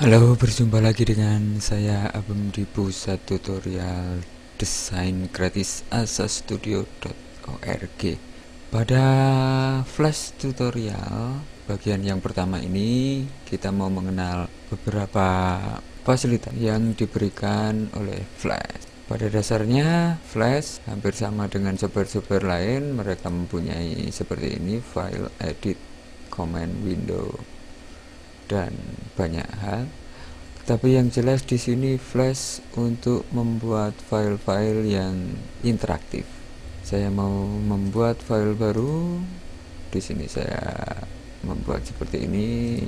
Halo, berjumpa lagi dengan saya Abem di pusat tutorial desain gratis asastudio.org. Pada flash tutorial bagian yang pertama ini kita mau mengenal beberapa fasilitas yang diberikan oleh Flash. Pada dasarnya Flash hampir sama dengan software-software lain, mereka mempunyai seperti ini: file, edit, command, window, dan banyak hal. Tapi yang jelas di sini Flash untuk membuat file-file yang interaktif. Saya mau membuat file baru. Di sini saya membuat seperti ini.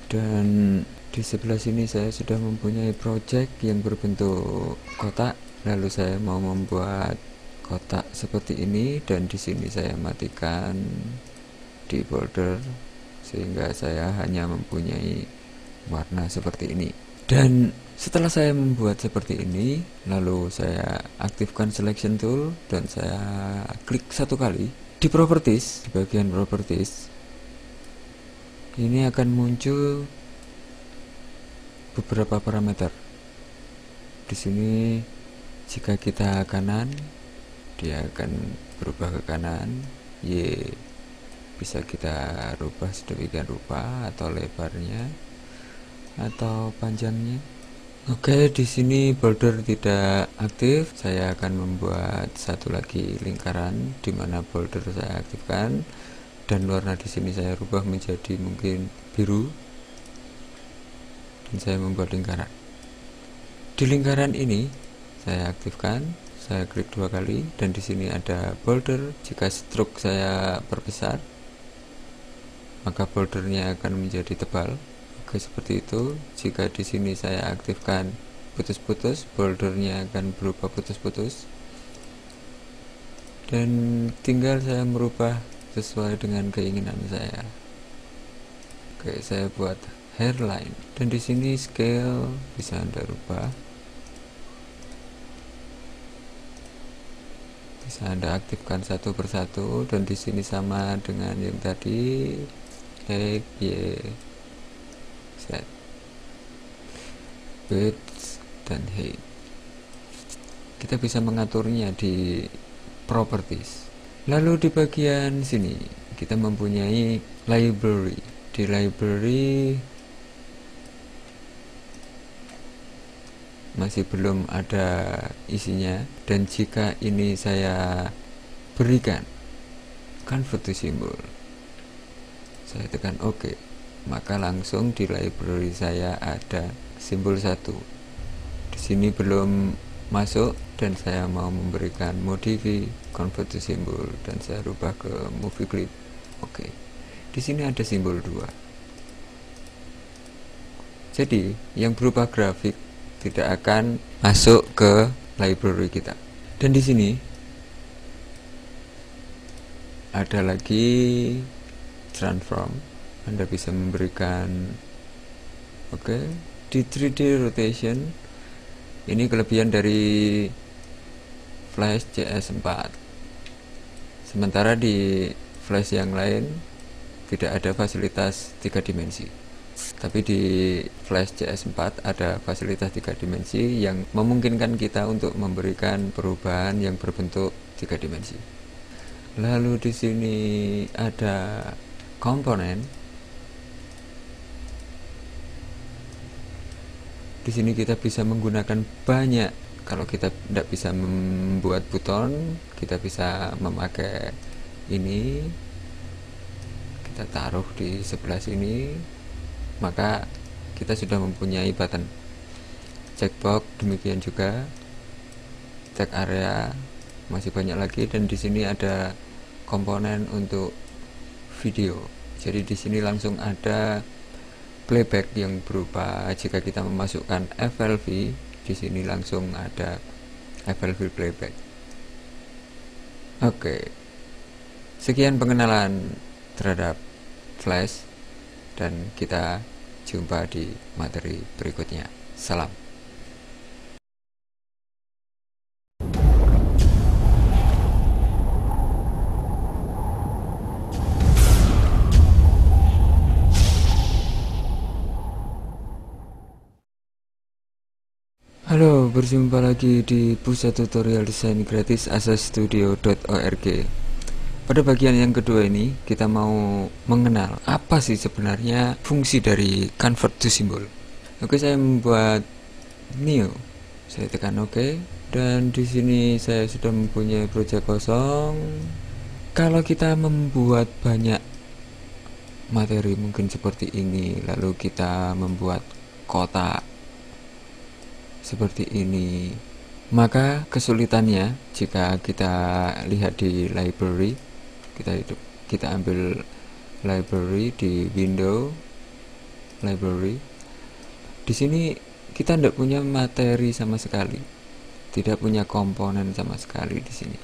Dan di sebelah sini saya sudah mempunyai project yang berbentuk kotak. Lalu saya mau membuat kotak seperti ini, dan di sini saya matikan di border sehingga saya hanya mempunyai warna seperti ini. Dan setelah saya membuat seperti ini, lalu saya aktifkan selection tool dan saya klik satu kali di properties. Di bagian properties ini akan muncul beberapa parameter. Di sini jika kita kanan, dia akan berubah ke kanan. Bisa kita rubah sedemikian rupa, atau lebarnya atau panjangnya. Oke, di sini border tidak aktif. Saya akan membuat satu lagi lingkaran di mana border saya aktifkan, dan warna di sini saya rubah menjadi mungkin biru, dan saya membuat lingkaran. Di lingkaran ini saya aktifkan, saya klik dua kali, dan di sini ada border. Jika stroke saya perbesar, maka bordernya akan menjadi tebal. Oke, seperti itu. Jika di sini saya aktifkan putus-putus, bordernya akan berubah putus-putus. Dan tinggal saya merubah sesuai dengan keinginan saya. Oke, saya buat hairline, dan di sini scale bisa Anda rubah. Bisa Anda aktifkan satu persatu, dan di sini sama dengan yang tadi. X, Y, Z, width, dan height. Kita bisa mengaturnya di properties. Lalu di bagian sini kita mempunyai library. Di library masih belum ada isinya, dan jika ini saya berikan convert to symbol, saya tekan OK, maka langsung di library saya ada simbol 1. Di sini belum masuk, dan saya mau memberikan modify convert to symbol, dan saya rubah ke movie clip. Oke. Di sini ada simbol 2. Jadi yang berupa grafik tidak akan masuk ke library kita. Dan di sini ada lagi transform. Anda bisa memberikan di 3D rotation. Ini kelebihan dari Flash CS4. Sementara di Flash yang lain tidak ada fasilitas 3 dimensi. Tapi di Flash CS4 ada fasilitas 3 dimensi yang memungkinkan kita untuk memberikan perubahan yang berbentuk 3 dimensi. Lalu di sini ada komponen. Di sini kita bisa menggunakan banyak. Kalau kita tidak bisa membuat buton, kita bisa memakai ini. Kita taruh di sebelah sini, maka kita sudah mempunyai button. Checkbox demikian juga. Tag area masih banyak lagi, dan di sini ada komponen untuk video. Jadi di sini langsung ada playback yang berupa, jika kita memasukkan FLV, di sini langsung ada FLV playback. Oke. Sekian pengenalan terhadap Flash, dan kita jumpa di materi berikutnya. Salam. Halo, berjumpa lagi di pusat tutorial desain gratis asastudio.org. Pada bagian yang kedua ini, kita mau mengenal apa sih sebenarnya fungsi dari convert to symbol. Oke, saya membuat new. Saya tekan OK, dan di sini saya sudah mempunyai project kosong. Kalau kita membuat banyak materi mungkin seperti ini, lalu kita membuat kotak seperti ini, maka kesulitannya jika kita lihat di library, kita ambil library di window library. Di sini kita tidak punya materi sama sekali, tidak punya komponen sama sekali di sini.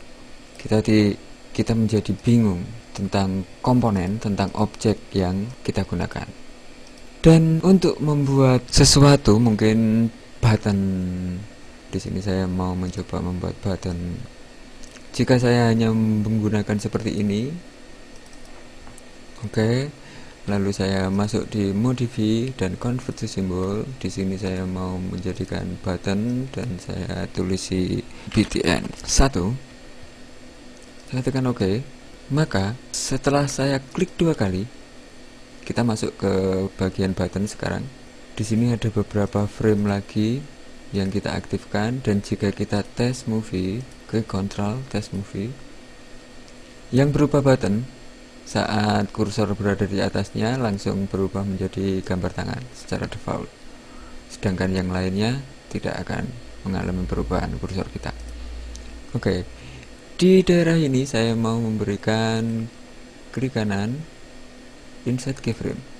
Kita menjadi bingung tentang komponen, tentang objek yang kita gunakan. Dan untuk membuat sesuatu, mungkin button, di sini saya mau mencoba membuat button. Jika saya hanya menggunakan seperti ini, oke, lalu saya masuk di modify dan convert to symbol. Di sini saya mau menjadikan button dan saya tulisi btn 1. Saya tekan OK. Maka setelah saya klik 2 kali, kita masuk ke bagian button sekarang. Di sini ada beberapa frame lagi yang kita aktifkan, dan jika kita test movie, ke control test movie, yang berupa button, saat kursor berada di atasnya langsung berubah menjadi gambar tangan secara default. Sedangkan yang lainnya tidak akan mengalami perubahan kursor kita. Oke, di daerah ini saya mau memberikan klik kanan, insert keyframe.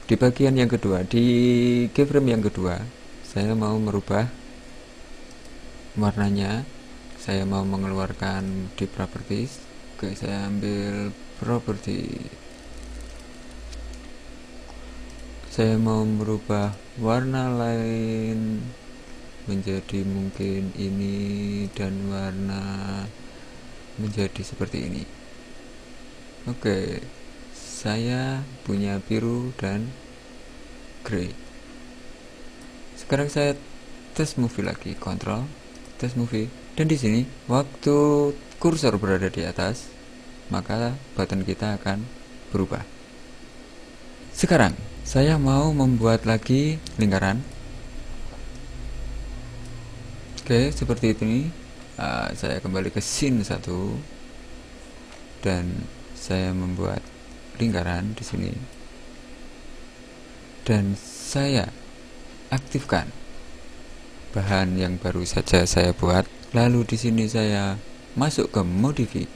Di bagian yang kedua, di keyframe yang kedua, saya mau merubah warnanya. Saya mau mengeluarkan di properties. Oke, saya ambil property. Saya mau merubah warna lain menjadi mungkin ini, dan warna menjadi seperti ini. Oke, saya punya biru dan grey. Sekarang saya test movie lagi, control test movie, dan di sini waktu kursor berada di atas, maka button kita akan berubah. Sekarang saya mau membuat lagi lingkaran. Oke, seperti ini. Saya kembali ke scene 1 dan saya membuat lingkaran di sini, dan saya aktifkan bahan yang baru saja saya buat. Lalu di sini saya masuk ke modify,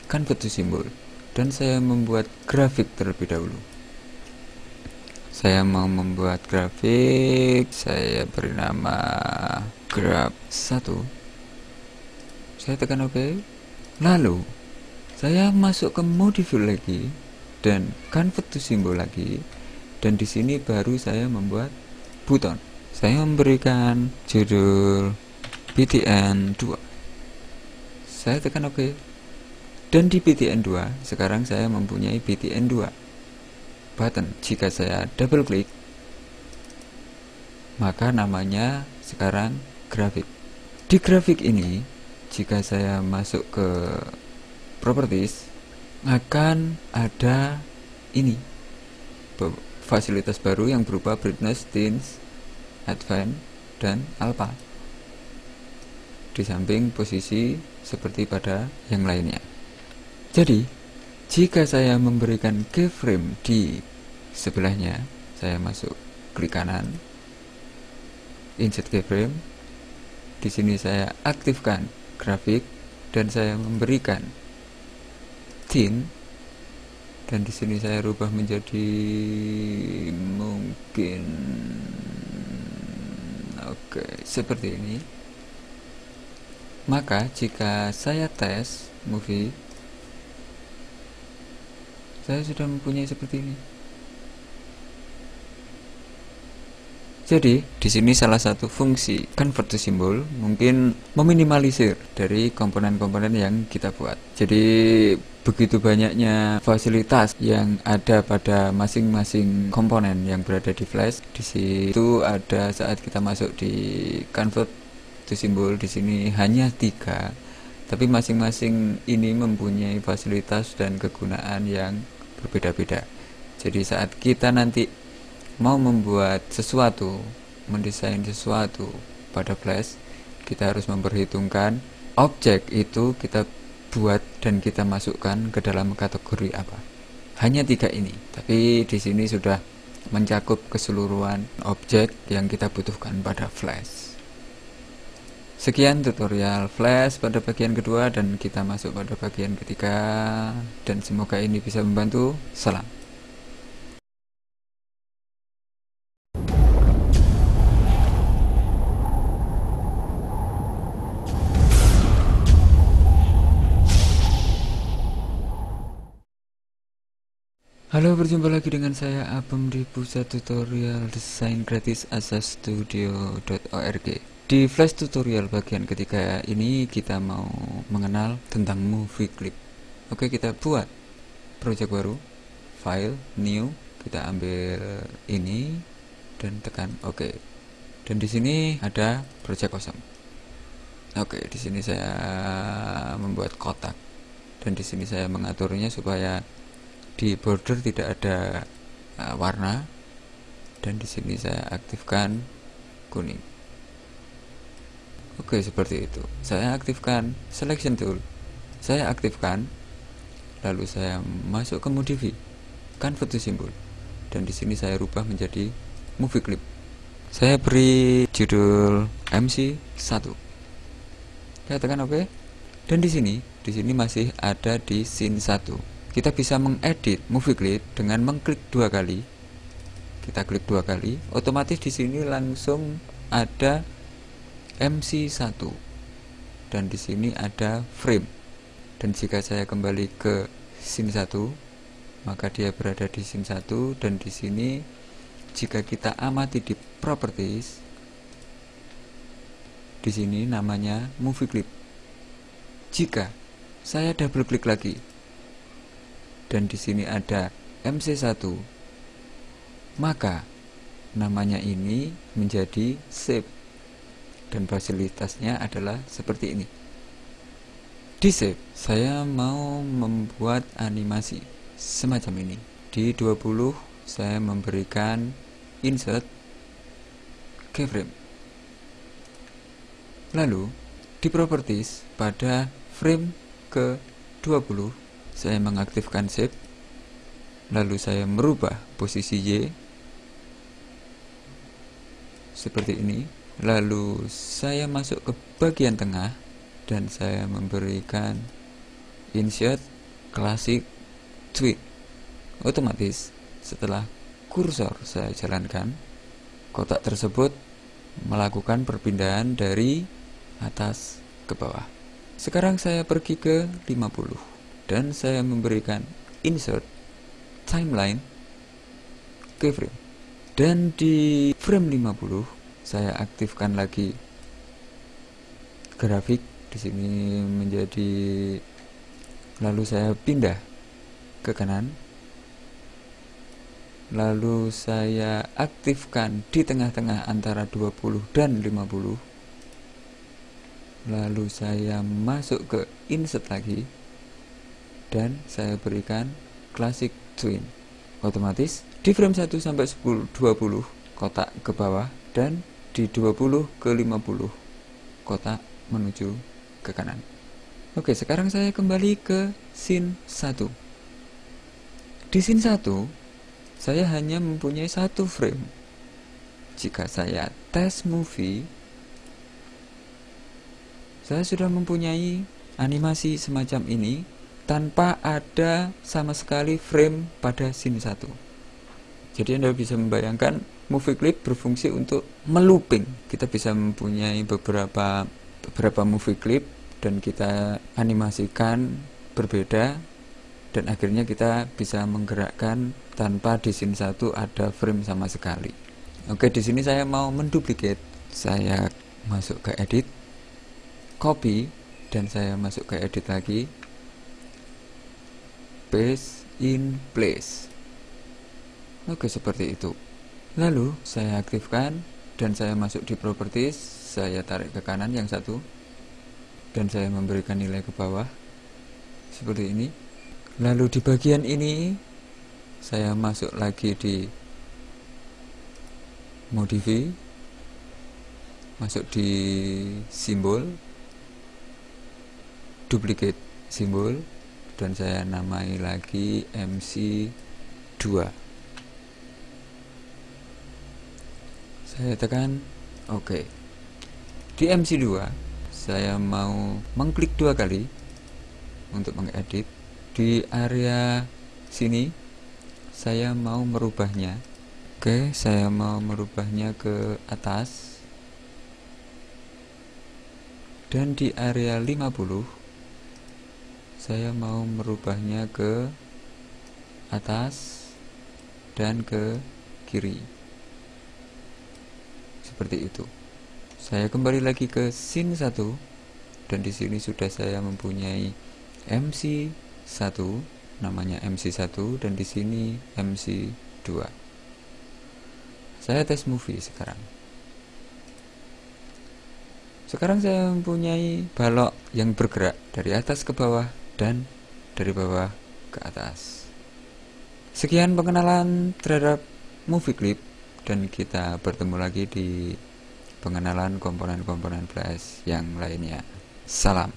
convert to symbol, dan saya membuat grafik terlebih dahulu. Saya mau membuat grafik, saya beri nama graph 1. Saya tekan OK. Lalu saya masuk ke modify lagi dan convert to symbol lagi, dan di sini baru saya membuat button. Saya memberikan judul btn 2. Saya tekan OK. Dan di btn 2 sekarang saya mempunyai btn 2 button. Jika saya double klik, maka namanya sekarang grafik. Di grafik ini, jika saya masuk ke properties, akan ada ini fasilitas baru yang berupa brightness, tints, advance, dan alpha, di samping posisi seperti pada yang lainnya. Jadi jika saya memberikan keyframe di sebelahnya, saya masuk klik kanan, insert keyframe. Di sini saya aktifkan grafik dan saya memberikan tint, dan di sini saya rubah menjadi mungkin seperti ini. Maka jika saya tes movie, saya sudah mempunyai seperti ini. Jadi, di sini salah satu fungsi convert to symbol mungkin meminimalisir dari komponen-komponen yang kita buat. Jadi, begitu banyaknya fasilitas yang ada pada masing-masing komponen yang berada di Flash. Di situ ada saat kita masuk di convert to symbol, di sini hanya 3. Tapi masing-masing ini mempunyai fasilitas dan kegunaan yang berbeda-beda. Jadi saat kita nanti mau membuat sesuatu, mendesain sesuatu pada Flash, kita harus memperhitungkan objek itu kita buat dan kita masukkan ke dalam kategori apa. Hanya 3 ini, tapi di sini sudah mencakup keseluruhan objek yang kita butuhkan pada Flash. Sekian tutorial Flash pada bagian kedua, dan kita masuk pada bagian ketiga, dan semoga ini bisa membantu. Salam. Halo, berjumpa lagi dengan saya Abem di pusat tutorial desain gratis asastudio.org. Di Flash tutorial bagian ketiga ini kita mau mengenal tentang movie clip. Oke, kita buat project baru, file, new, kita ambil ini dan tekan oke. Dan di sini ada project kosong. Oke, di sini saya membuat kotak, dan di sini saya mengaturnya supaya di border tidak ada warna, dan di sini saya aktifkan kuning. Oke, seperti itu. Saya aktifkan selection tool, saya aktifkan, lalu saya masuk ke modify, convert to symbol, dan di sini saya rubah menjadi movie clip. Saya beri judul MC1. Saya tekan oke. Dan di sini masih ada di scene 1. Kita bisa mengedit movie clip dengan mengklik 2 kali. Kita klik 2 kali, otomatis di sini langsung ada MC1. Dan di sini ada frame. Dan jika saya kembali ke scene 1, maka dia berada di scene 1, dan di sini jika kita amati di properties, di sini namanya movie clip. Jika saya double klik lagi, dan di sini ada MC1, maka namanya ini menjadi save, dan fasilitasnya adalah seperti ini. Di save, saya mau membuat animasi semacam ini. Di 20 saya memberikan insert keyframe. Lalu di properties pada frame ke 20 saya mengaktifkan shape, lalu saya merubah posisi Y seperti ini, lalu saya masuk ke bagian tengah dan saya memberikan insert classic tweet. Otomatis setelah kursor saya jalankan, kotak tersebut melakukan perpindahan dari atas ke bawah. Sekarang saya pergi ke 50 dan saya memberikan insert timeline keyframe, dan di frame 50 saya aktifkan lagi grafik di sini menjadi, lalu saya pindah ke kanan, lalu saya aktifkan di tengah-tengah antara 20 dan 50, lalu saya masuk ke insert lagi dan saya berikan classic twin. Otomatis di frame 1 sampai 10 20 kotak ke bawah, dan di 20 ke 50 kotak menuju ke kanan. Oke, sekarang saya kembali ke scene 1. Di scene 1 saya hanya mempunyai 1 frame. Jika saya tes movie, saya sudah mempunyai animasi semacam ini tanpa ada sama sekali frame pada scene 1. Jadi Anda bisa membayangkan movie clip berfungsi untuk melooping. Kita bisa mempunyai beberapa movie clip dan kita animasikan berbeda, dan akhirnya kita bisa menggerakkan tanpa di scene 1 ada frame sama sekali. Oke, di sini saya mau menduplikat. Saya masuk ke edit, copy, dan saya masuk ke edit lagi, paste in place. Oke, seperti itu. Lalu saya aktifkan dan saya masuk di properties, saya tarik ke kanan yang satu dan saya memberikan nilai ke bawah seperti ini. Lalu di bagian ini saya masuk lagi di modify, masuk di simbol, duplicate simbol, dan saya namai lagi MC2. Saya tekan OK. Di MC2 saya mau mengklik 2 kali untuk mengedit. Di area sini saya mau merubahnya. Oke, saya mau merubahnya ke atas. Dan di area 50 saya mau merubahnya ke atas dan ke kiri. Seperti itu. Saya kembali lagi ke scene 1 dan di sini sudah saya mempunyai MC1, namanya MC1, dan di sini MC2. Saya tes movie sekarang. Sekarang saya mempunyai balok yang bergerak dari atas ke bawah dan dari bawah ke atas. Sekian pengenalan terhadap movie clip, dan kita bertemu lagi di pengenalan komponen-komponen Flash yang lainnya. Salam.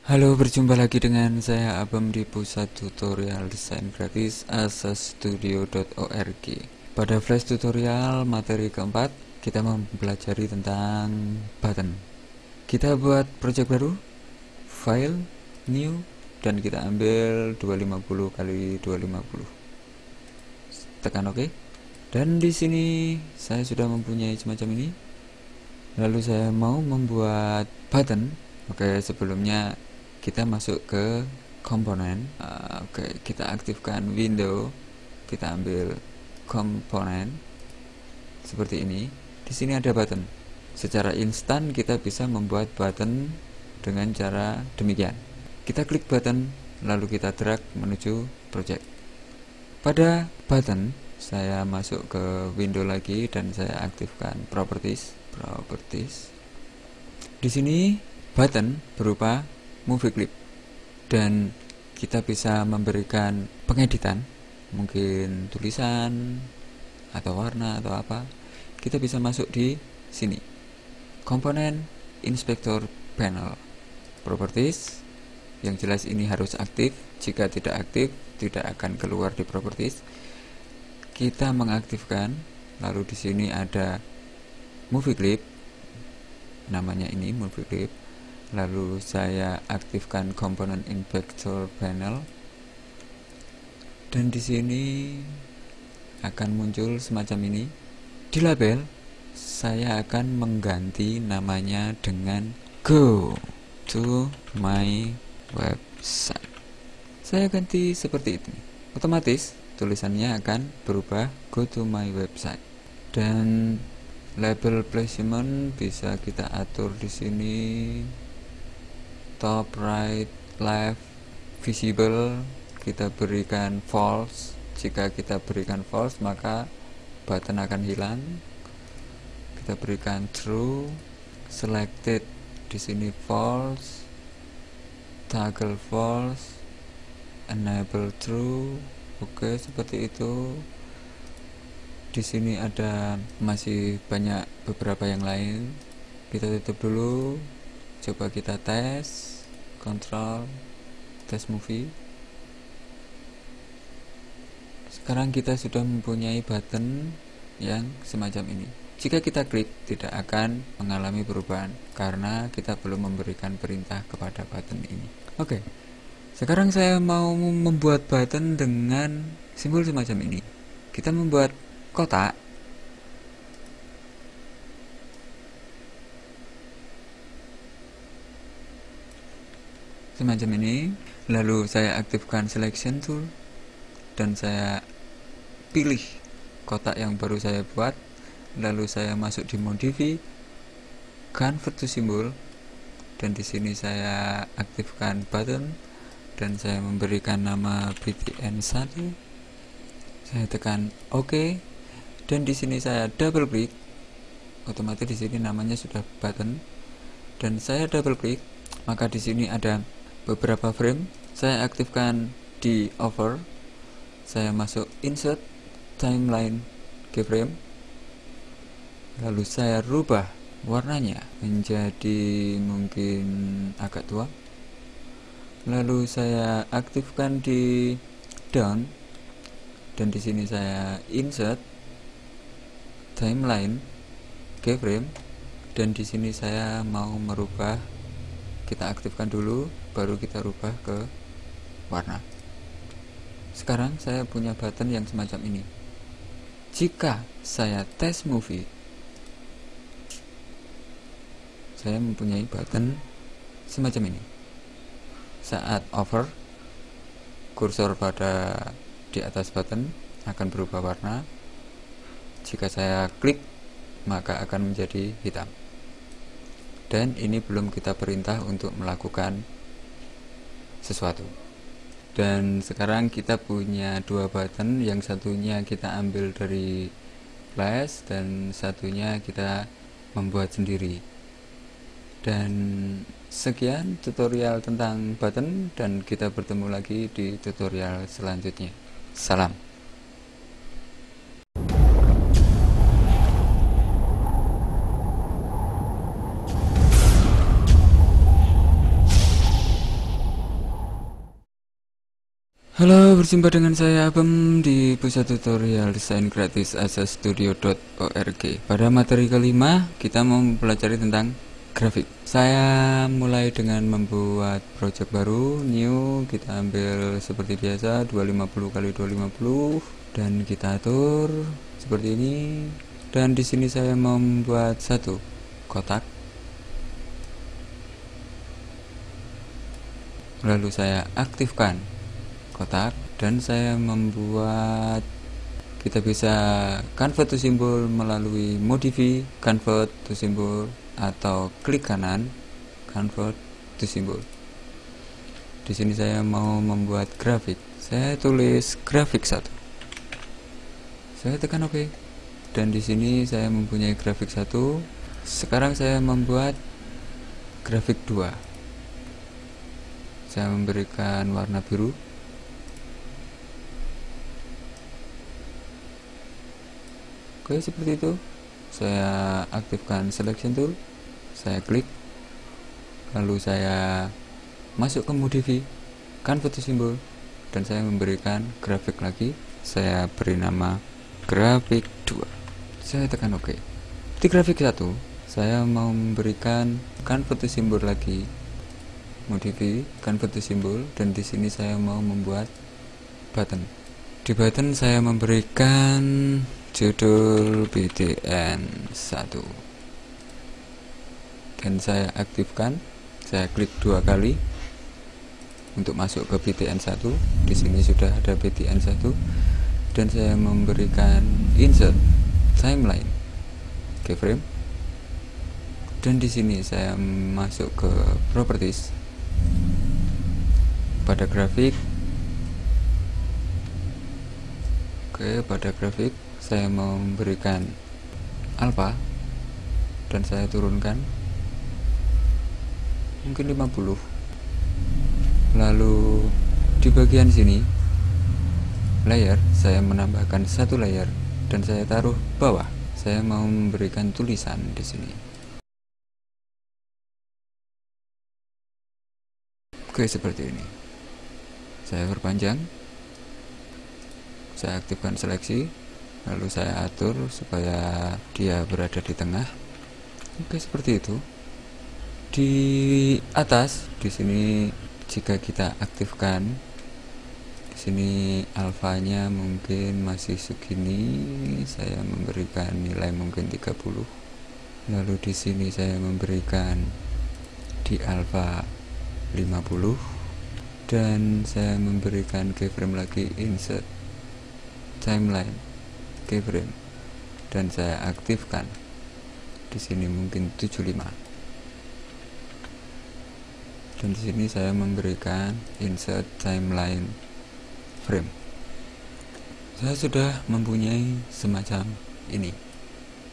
Halo, berjumpa lagi dengan saya Abam di pusat tutorial desain gratis asastudio.org. Pada flash tutorial materi keempat, kita mempelajari tentang button. Kita buat project baru, file, new, dan kita ambil 250 x 250. Tekan OK. Dan di sini saya sudah mempunyai semacam ini. Lalu saya mau membuat button. Oke, sebelumnya kita masuk ke komponen. Oke, kita aktifkan window. Kita ambil komponen seperti ini. Di sini ada button. Secara instan kita bisa membuat button dengan cara demikian. Kita klik button, lalu kita drag menuju project. Pada button, saya masuk ke window lagi dan saya aktifkan properties. Di sini button berupa movie clip dan kita bisa memberikan pengeditan, mungkin tulisan atau warna atau apa. Kita bisa masuk di sini, komponen inspektor panel, properties. Yang jelas ini harus aktif. Jika tidak aktif, tidak akan keluar di properties. Kita mengaktifkan, lalu di sini ada movie clip, namanya ini movie clip. Lalu saya aktifkan komponen inspektor panel, dan di sini akan muncul semacam ini. Di label saya akan mengganti namanya dengan go to my website. Saya ganti seperti ini. Otomatis tulisannya akan berubah go to my website. Dan label placement bisa kita atur di sini, top, right, left, visible. Kita berikan false. Jika kita berikan false, maka button akan hilang. Kita berikan true, selected di sini false, toggle false, enable true. Oke, seperti itu. Di sini ada masih banyak beberapa yang lain. Kita tutup dulu. Coba kita tes, control, tes movie. Sekarang kita sudah mempunyai button yang semacam ini. Jika kita klik, tidak akan mengalami perubahan karena kita belum memberikan perintah kepada button ini. Oke, sekarang saya mau membuat button dengan simbol semacam ini. Kita membuat kotak. semacam ini. Lalu saya aktifkan selection tool dan saya pilih kotak yang baru saya buat. Lalu saya masuk di modify, convert to symbol, dan di sini saya aktifkan button dan saya memberikan nama btn1. Saya tekan OK dan di sini saya double klik. Otomatis di sini namanya sudah button dan saya double klik, maka di sini ada beberapa frame. Saya aktifkan di over, saya masuk insert timeline keyframe, lalu saya rubah warnanya menjadi mungkin agak tua, lalu saya aktifkan di down dan di sini saya insert timeline keyframe dan di sini saya mau merubah, kita aktifkan dulu baru kita rubah ke warna. Sekarang saya punya button yang semacam ini. Jika saya tes movie, saya mempunyai button semacam ini. Saat over, kursor pada di atas button akan berubah warna. Jika saya klik, maka akan menjadi hitam. Dan ini belum kita perintah untuk melakukan sesuatu. Dan sekarang kita punya dua button, yang satunya kita ambil dari Flash dan satunya kita membuat sendiri. Dan sekian tutorial tentang button, dan kita bertemu lagi di tutorial selanjutnya. Salam. Halo, berjumpa dengan saya Abem di pusat tutorial desain gratis asastudio.org. Pada materi kelima, kita mau mempelajari tentang grafik. Saya mulai dengan membuat project baru, new, kita ambil seperti biasa 250x250 dan kita atur seperti ini. Dan di sini saya mau membuat satu kotak. Lalu saya aktifkan kotak dan saya membuat, kita bisa convert to symbol melalui modify convert to symbol atau klik kanan convert to symbol. Di sini saya mau membuat grafik. Saya tulis grafik 1. Saya tekan OK. Dan di sini saya mempunyai grafik 1. Sekarang saya membuat grafik 2. Saya memberikan warna biru. Oke, seperti itu. Saya aktifkan selection tool, saya klik, lalu saya masuk ke modify convert to symbol dan saya memberikan grafik lagi. Saya beri nama grafik 2. Saya tekan OK. Di grafik 1 saya mau memberikan convert to symbol lagi, modify convert to symbol, dan di sini saya mau membuat button. Di button saya memberikan judul btn 1 dan saya aktifkan. Saya klik 2 kali untuk masuk ke btn 1. Di sini sudah ada btn 1 dan saya memberikan insert timeline keyframe dan di sini saya masuk ke properties. Pada grafik, pada grafik saya mau memberikan alpha dan saya turunkan mungkin 50. Lalu di bagian sini layer saya menambahkan satu layer dan saya taruh bawah. Saya mau memberikan tulisan di sini. Oke, seperti ini. Saya perpanjang. Saya aktifkan seleksi, lalu saya atur supaya dia berada di tengah. Oke, seperti itu. Di atas, di sini jika kita aktifkan, di sini alfanya mungkin masih segini. Saya memberikan nilai mungkin 30. Lalu di sini saya memberikan di alfa 50, dan saya memberikan keyframe lagi, insert timeline keyframe, dan saya aktifkan di sini mungkin 75, dan di sini saya memberikan insert timeline frame. Saya sudah mempunyai semacam ini.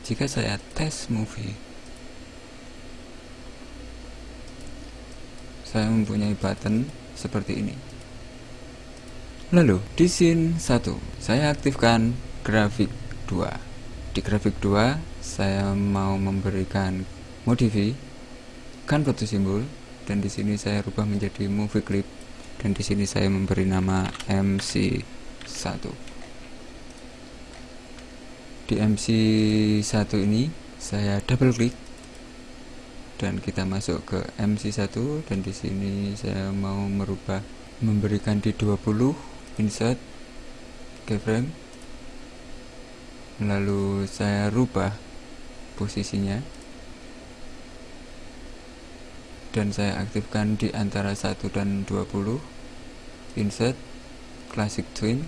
Jika saya tes movie, saya mempunyai button seperti ini. Lalu di scene 1 saya aktifkan grafik 2. Di grafik 2 saya mau memberikan modify convert to symbol, dan di sini saya rubah menjadi movie clip, dan di sini saya memberi nama MC1. Di MC1 ini saya double klik dan kita masuk ke MC1, dan di sini saya mau memberikan di 20, insert keyframe, lalu saya rubah posisinya dan saya aktifkan di antara 1 dan 20, insert classic twin,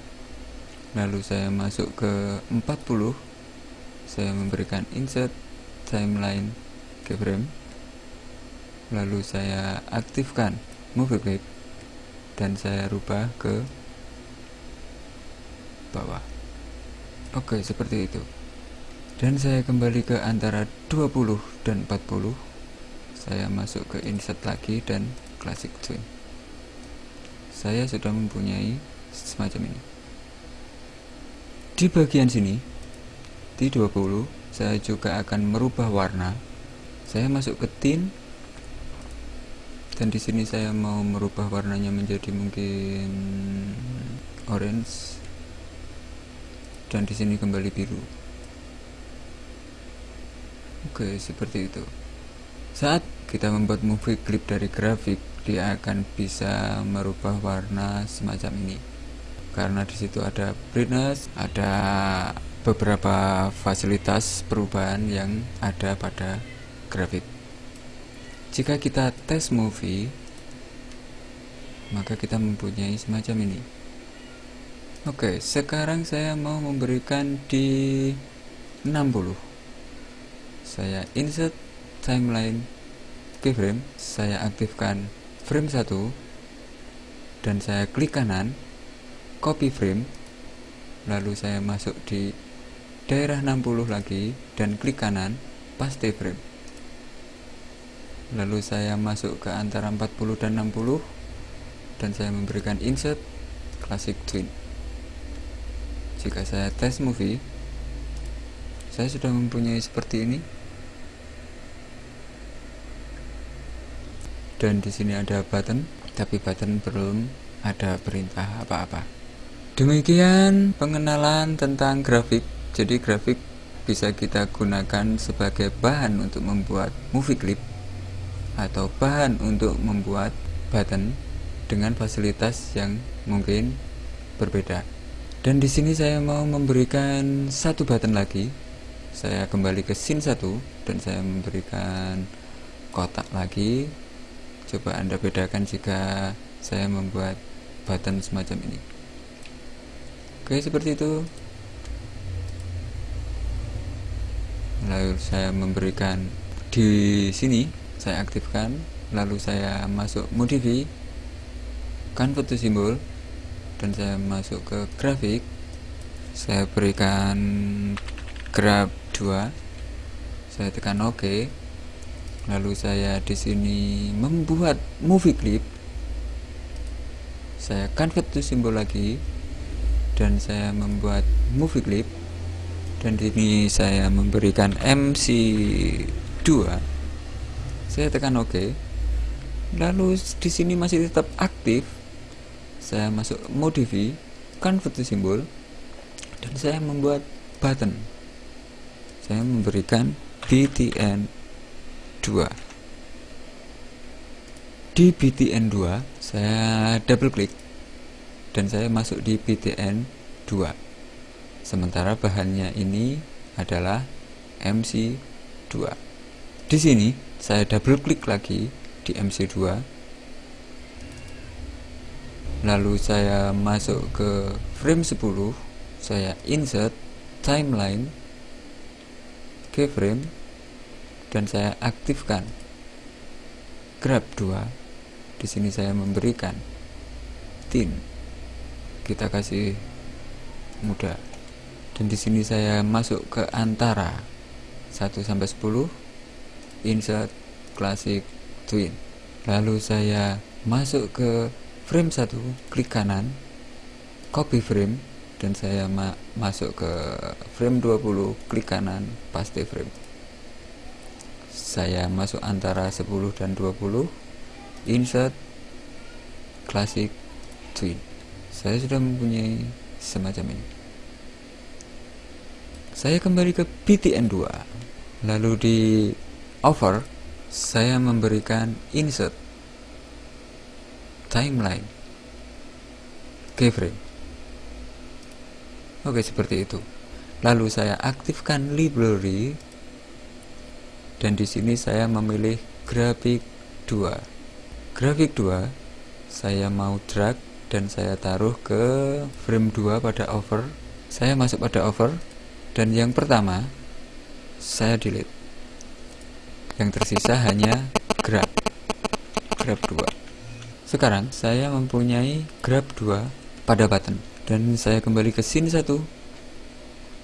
lalu saya masuk ke 40, saya memberikan insert timeline keyframe, lalu saya aktifkan movie clip dan saya rubah ke bawah. Oke, seperti itu. Dan saya kembali ke antara 20 dan 40, saya masuk ke insert lagi dan classic twin. Saya sudah mempunyai semacam ini. Di bagian sini di 20 saya juga akan merubah warna. Saya masuk ke tint, dan di sini saya mau merubah warnanya menjadi mungkin orange, dan di sini kembali biru. Oke, seperti itu. Saat kita membuat movie clip dari grafik, dia akan bisa merubah warna semacam ini, karena di situ ada brightness, ada beberapa fasilitas perubahan yang ada pada grafik. Jika kita tes movie, maka kita mempunyai semacam ini. Oke, sekarang saya mau memberikan di 60. Saya insert timeline keyframe, saya aktifkan frame 1, dan saya klik kanan, copy frame, lalu saya masuk di daerah 60 lagi dan klik kanan, paste frame. Lalu saya masuk ke antara 40 dan 60 dan saya memberikan insert classic twin. Jika saya tes movie, saya sudah mempunyai seperti ini. Dan di sini ada button, tapi button belum ada perintah apa-apa. Demikian pengenalan tentang grafik. Jadi grafik bisa kita gunakan sebagai bahan untuk membuat movie clip atau bahan untuk membuat button dengan fasilitas yang mungkin berbeda. Dan di sini saya mau memberikan satu button lagi. Saya kembali ke scene 1 dan saya memberikan kotak lagi. Coba Anda bedakan jika saya membuat button semacam ini. Oke, seperti itu. Lalu saya memberikan di sini, saya aktifkan, lalu saya masuk modify convert to symbol, dan saya masuk ke grafik, saya berikan grab 2, saya tekan OK, lalu saya di sini membuat movie clip, saya convert to symbol lagi, dan saya membuat movie clip, dan di sini saya memberikan MC2, saya tekan OK, lalu di sini masih tetap aktif, saya masuk modify convert to symbol, dan saya membuat button, saya memberikan BTN 2. Di BTN 2 saya double klik dan saya masuk di BTN 2, sementara bahannya ini adalah MC2. Di sini saya double klik lagi di MC2 Lalu saya masuk ke frame 10, saya insert timeline keyframe dan saya aktifkan grab 2. Di sini saya memberikan thin, kita kasih muda, dan di sini saya masuk ke antara 1 sampai 10, insert classic twin. Lalu saya masuk ke frame 1, klik kanan, copy frame, dan saya masuk ke frame 20, klik kanan, paste frame. Saya masuk antara 10 dan 20, insert classic twin. Saya sudah mempunyai semacam ini. Saya kembali ke BTN 2, lalu di over saya memberikan insert timeline keyframe. Oke, seperti itu. Lalu saya aktifkan library dan di sini saya memilih grafik 2. Grafik 2 saya mau drag dan saya taruh ke frame 2 pada over. Saya masuk pada over dan yang pertama saya delete. Yang tersisa hanya grab 2. Sekarang saya mempunyai grab 2 pada button dan saya kembali ke scene 1.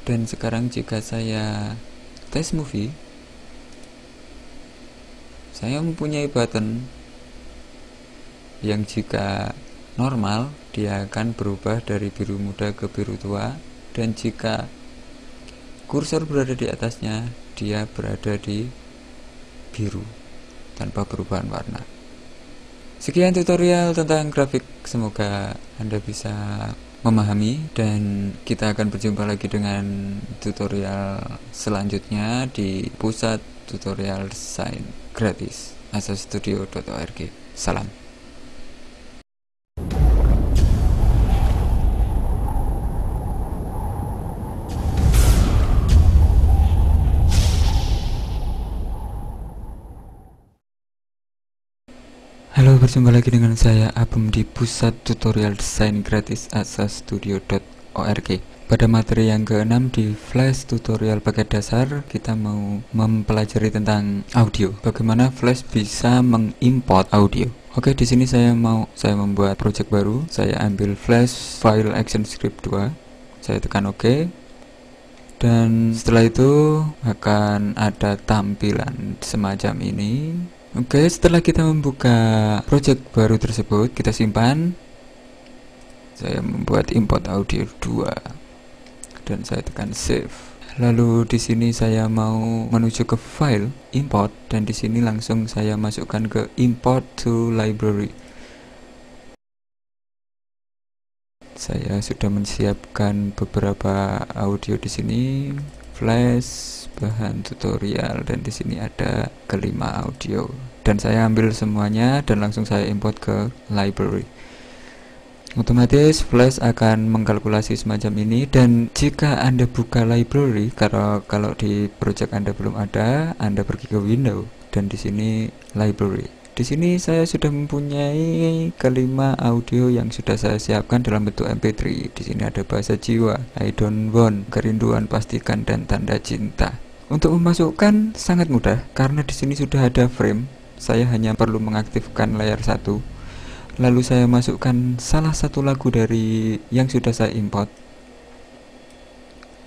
Dan sekarang jika saya test movie, saya mempunyai button yang jika normal dia akan berubah dari biru muda ke biru tua, dan jika kursor berada di atasnya dia berada di biru tanpa perubahan warna. Sekian tutorial tentang grafik, semoga Anda bisa memahami dan kita akan berjumpa lagi dengan tutorial selanjutnya di pusat tutorial desain gratis asastudio.org. Salam. Halo, berjumpa lagi dengan saya Abem di pusat tutorial desain gratis asastudio.org. Pada materi yang ke-6 di Flash tutorial paket dasar, kita mau mempelajari tentang audio. Bagaimana Flash bisa mengimport audio. Oke, di sini saya membuat project baru. Saya ambil Flash file action script 2. Saya tekan OK. Dan setelah itu akan ada tampilan semacam ini. Oke, setelah kita membuka project baru tersebut, kita simpan. Saya membuat import audio 2 dan saya tekan save. Lalu di sini saya mau menuju ke file import dan di sini langsung saya masukkan ke import to library. Saya sudah menyiapkan beberapa audio di sini. Flash, bahan tutorial, dan di sini ada kelima audio. Dan saya ambil semuanya dan langsung saya import ke library. Otomatis Flash akan mengkalkulasi semacam ini, dan jika Anda buka library, kalau di project Anda belum ada, Anda pergi ke window dan di sini library. Di sini saya sudah mempunyai kelima audio yang sudah saya siapkan dalam bentuk MP3. Di sini ada bahasa jiwa, I don't want, kerinduan, pastikan, dan tanda cinta. Untuk memasukkan sangat mudah karena di sini sudah ada frame. Saya hanya perlu mengaktifkan layar 1. Lalu saya masukkan salah satu lagu dari yang sudah saya import.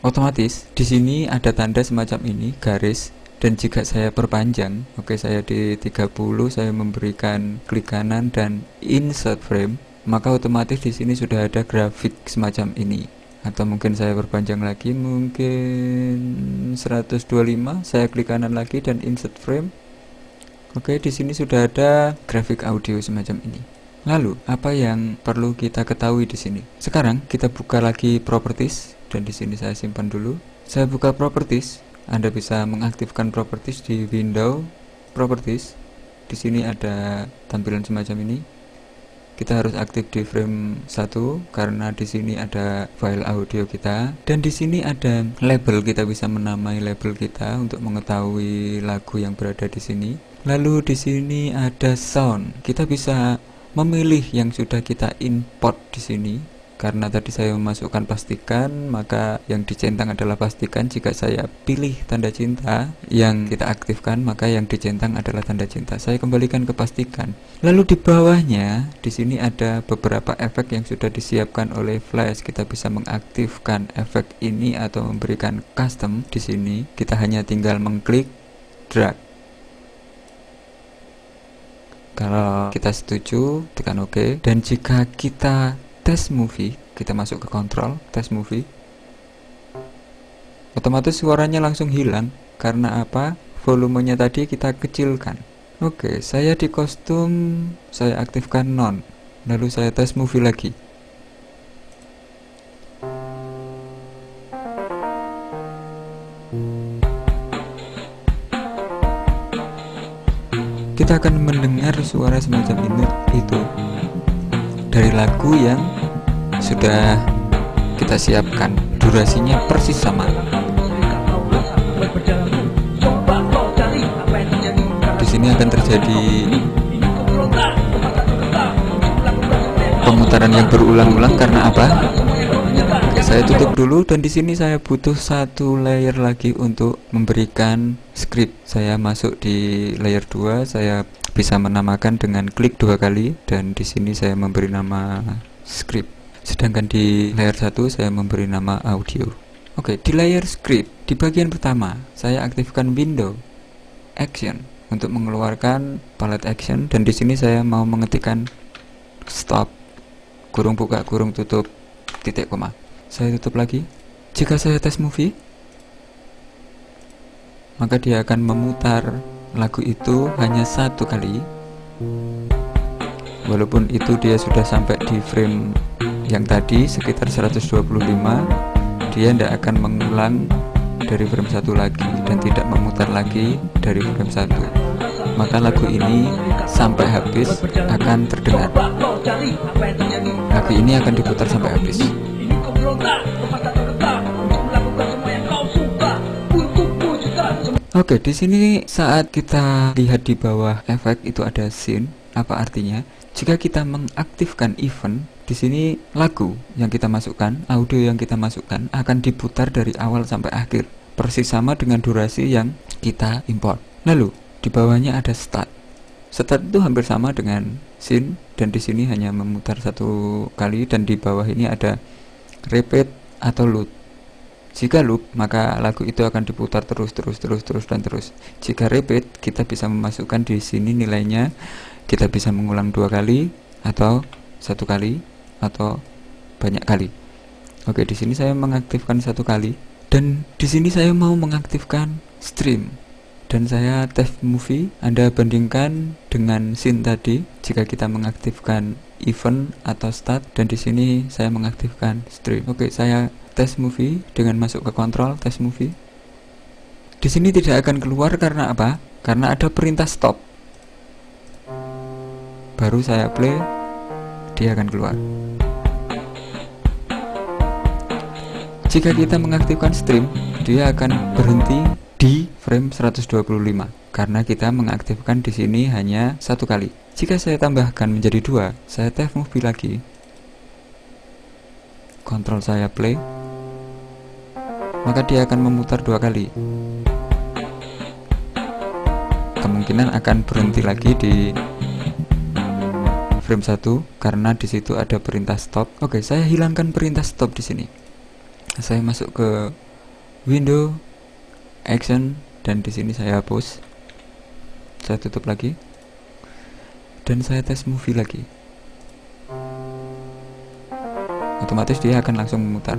Otomatis di sini ada tanda semacam ini, garis. Dan jika saya perpanjang, oke, saya di 30, saya memberikan klik kanan dan insert frame, maka otomatis di sini sudah ada grafik semacam ini. Atau mungkin saya perpanjang lagi, mungkin 125, saya klik kanan lagi dan insert frame. Oke, di sini sudah ada grafik audio semacam ini. Lalu, apa yang perlu kita ketahui di sini? Sekarang kita buka lagi properties dan di sini saya simpan dulu. Saya buka properties. Anda bisa mengaktifkan properties di window properties. Di sini ada tampilan semacam ini. Kita harus aktif di frame 1 karena di sini ada file audio kita, dan di sini ada label. Kita bisa menamai label kita untuk mengetahui lagu yang berada di sini. Lalu di sini ada sound. Kita bisa memilih yang sudah kita import di sini. Karena tadi saya memasukkan pastikan, maka yang dicentang adalah pastikan. Jika saya pilih tanda cinta yang kita aktifkan, maka yang dicentang adalah tanda cinta. Saya kembalikan ke pastikan. Lalu di bawahnya, di sini ada beberapa efek yang sudah disiapkan oleh Flash. Kita bisa mengaktifkan efek ini atau memberikan custom di sini. Kita hanya tinggal mengklik drag. Kalau kita setuju, tekan OK. Dan jika kita test movie, kita masuk ke kontrol test movie, otomatis suaranya langsung hilang. Karena apa? Volumenya tadi kita kecilkan. Oke, saya di kostum, saya aktifkan non, lalu saya test movie lagi. Kita akan mendengar suara semacam ini itu dari lagu yang sudah kita siapkan. Durasinya persis sama. Di sini akan terjadi pemutaran yang berulang-ulang. Karena apa? Oke, saya tutup dulu, dan di sini saya butuh satu layer lagi untuk memberikan script. Saya masuk di layer 2, saya bisa menamakan dengan klik 2 kali, dan di sini saya memberi nama script. Sedangkan di layer 1 saya memberi nama audio. Oke, di layer script di bagian pertama saya aktifkan window action untuk mengeluarkan palette action, dan di sini saya mau mengetikkan stop, kurung buka, kurung tutup, titik koma. Saya tutup lagi. Jika saya tes movie, maka dia akan memutar lagu itu hanya satu kali, walaupun itu dia sudah sampai di frame yang tadi sekitar 125. Dia tidak akan mengulang dari frame 1 lagi dan tidak memutar lagi dari frame 1. Maka lagu ini sampai habis akan terdengar. Lagu ini akan diputar sampai habis. Oke, di sini saat kita lihat di bawah efek itu ada scene. Apa artinya? Jika kita mengaktifkan event, di sini lagu yang kita masukkan, audio yang kita masukkan akan diputar dari awal sampai akhir, persis sama dengan durasi yang kita import. Lalu di bawahnya ada start. Start itu hampir sama dengan scene, dan di sini hanya memutar satu kali, dan di bawah ini ada repeat atau loop. Jika loop, maka lagu itu akan diputar terus. Jika repeat, kita bisa memasukkan di sini nilainya. Kita bisa mengulang 2 kali, atau 1 kali, atau banyak kali. Oke, di sini saya mengaktifkan 1 kali, dan di sini saya mau mengaktifkan stream. Dan saya test movie. Anda bandingkan dengan scene tadi. Jika kita mengaktifkan event atau start, dan di sini saya mengaktifkan stream. Oke, saya test movie dengan masuk ke kontrol test movie. Di sini tidak akan keluar karena apa? Karena ada perintah stop. Baru saya play, dia akan keluar. Jika kita mengaktifkan stream, dia akan berhenti di frame 125 karena kita mengaktifkan di sini hanya 1 kali. Jika saya tambahkan menjadi 2, saya test movie lagi. Kontrol saya play, maka dia akan memutar 2 kali. Kemungkinan akan berhenti lagi di frame 1 karena di situ ada perintah stop. Oke, saya hilangkan perintah stop di sini. Saya masuk ke window action, dan di sini saya hapus. Saya tutup lagi, dan saya tes movie lagi. Otomatis dia akan langsung memutar.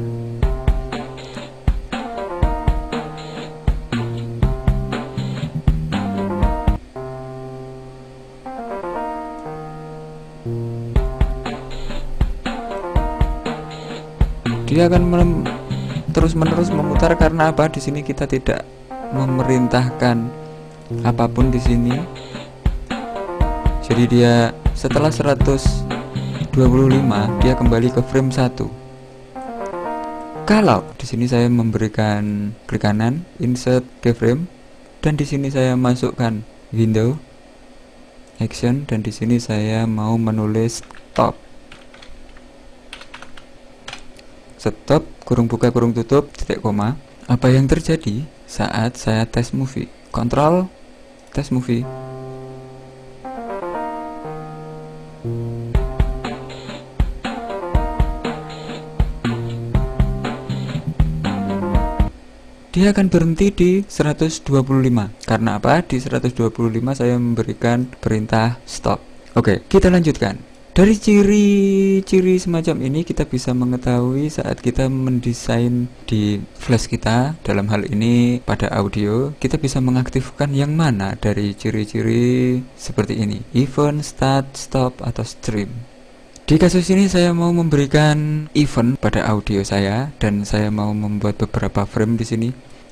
Dia akan terus-menerus memutar. Karena apa? Di sini kita tidak memerintahkan apapun di sini. Jadi dia setelah 125 dia kembali ke frame 1. Kalau di sini saya memberikan klik kanan insert keyframe, dan di sini saya masukkan window action, dan di sini saya mau menulis stop kurung buka kurung tutup titik koma. Apa yang terjadi saat saya tes movie? Kontrol tes movie. Dia akan berhenti di 125. Karena apa? Di 125 saya memberikan perintah stop. Oke, kita lanjutkan. Dari ciri-ciri semacam ini kita bisa mengetahui saat kita mendesain di flash kita, dalam hal ini pada audio, kita bisa mengaktifkan yang mana dari ciri-ciri seperti ini: event, start, stop, atau stream. Di kasus ini saya mau memberikan event pada audio saya, dan saya mau membuat beberapa frame di sini.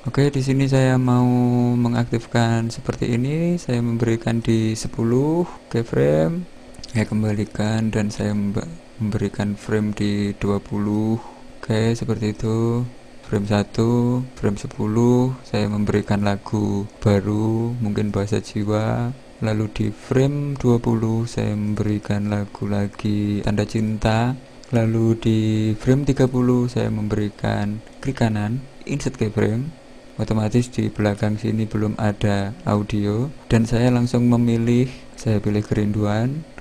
Oke, di sini saya mau mengaktifkan seperti ini. Saya memberikan di 10 keyframe. Saya kembalikan dan saya memberikan frame di 20. Oke, seperti itu. Frame 1, frame 10 saya memberikan lagu baru, mungkin Bahasa Jiwa. Lalu di frame 20 saya memberikan lagu lagi Tanda Cinta. Lalu di frame 30 saya memberikan klik kanan, insert keyframe. Otomatis di belakang sini belum ada audio, dan saya langsung memilih, saya pilih Kerinduan.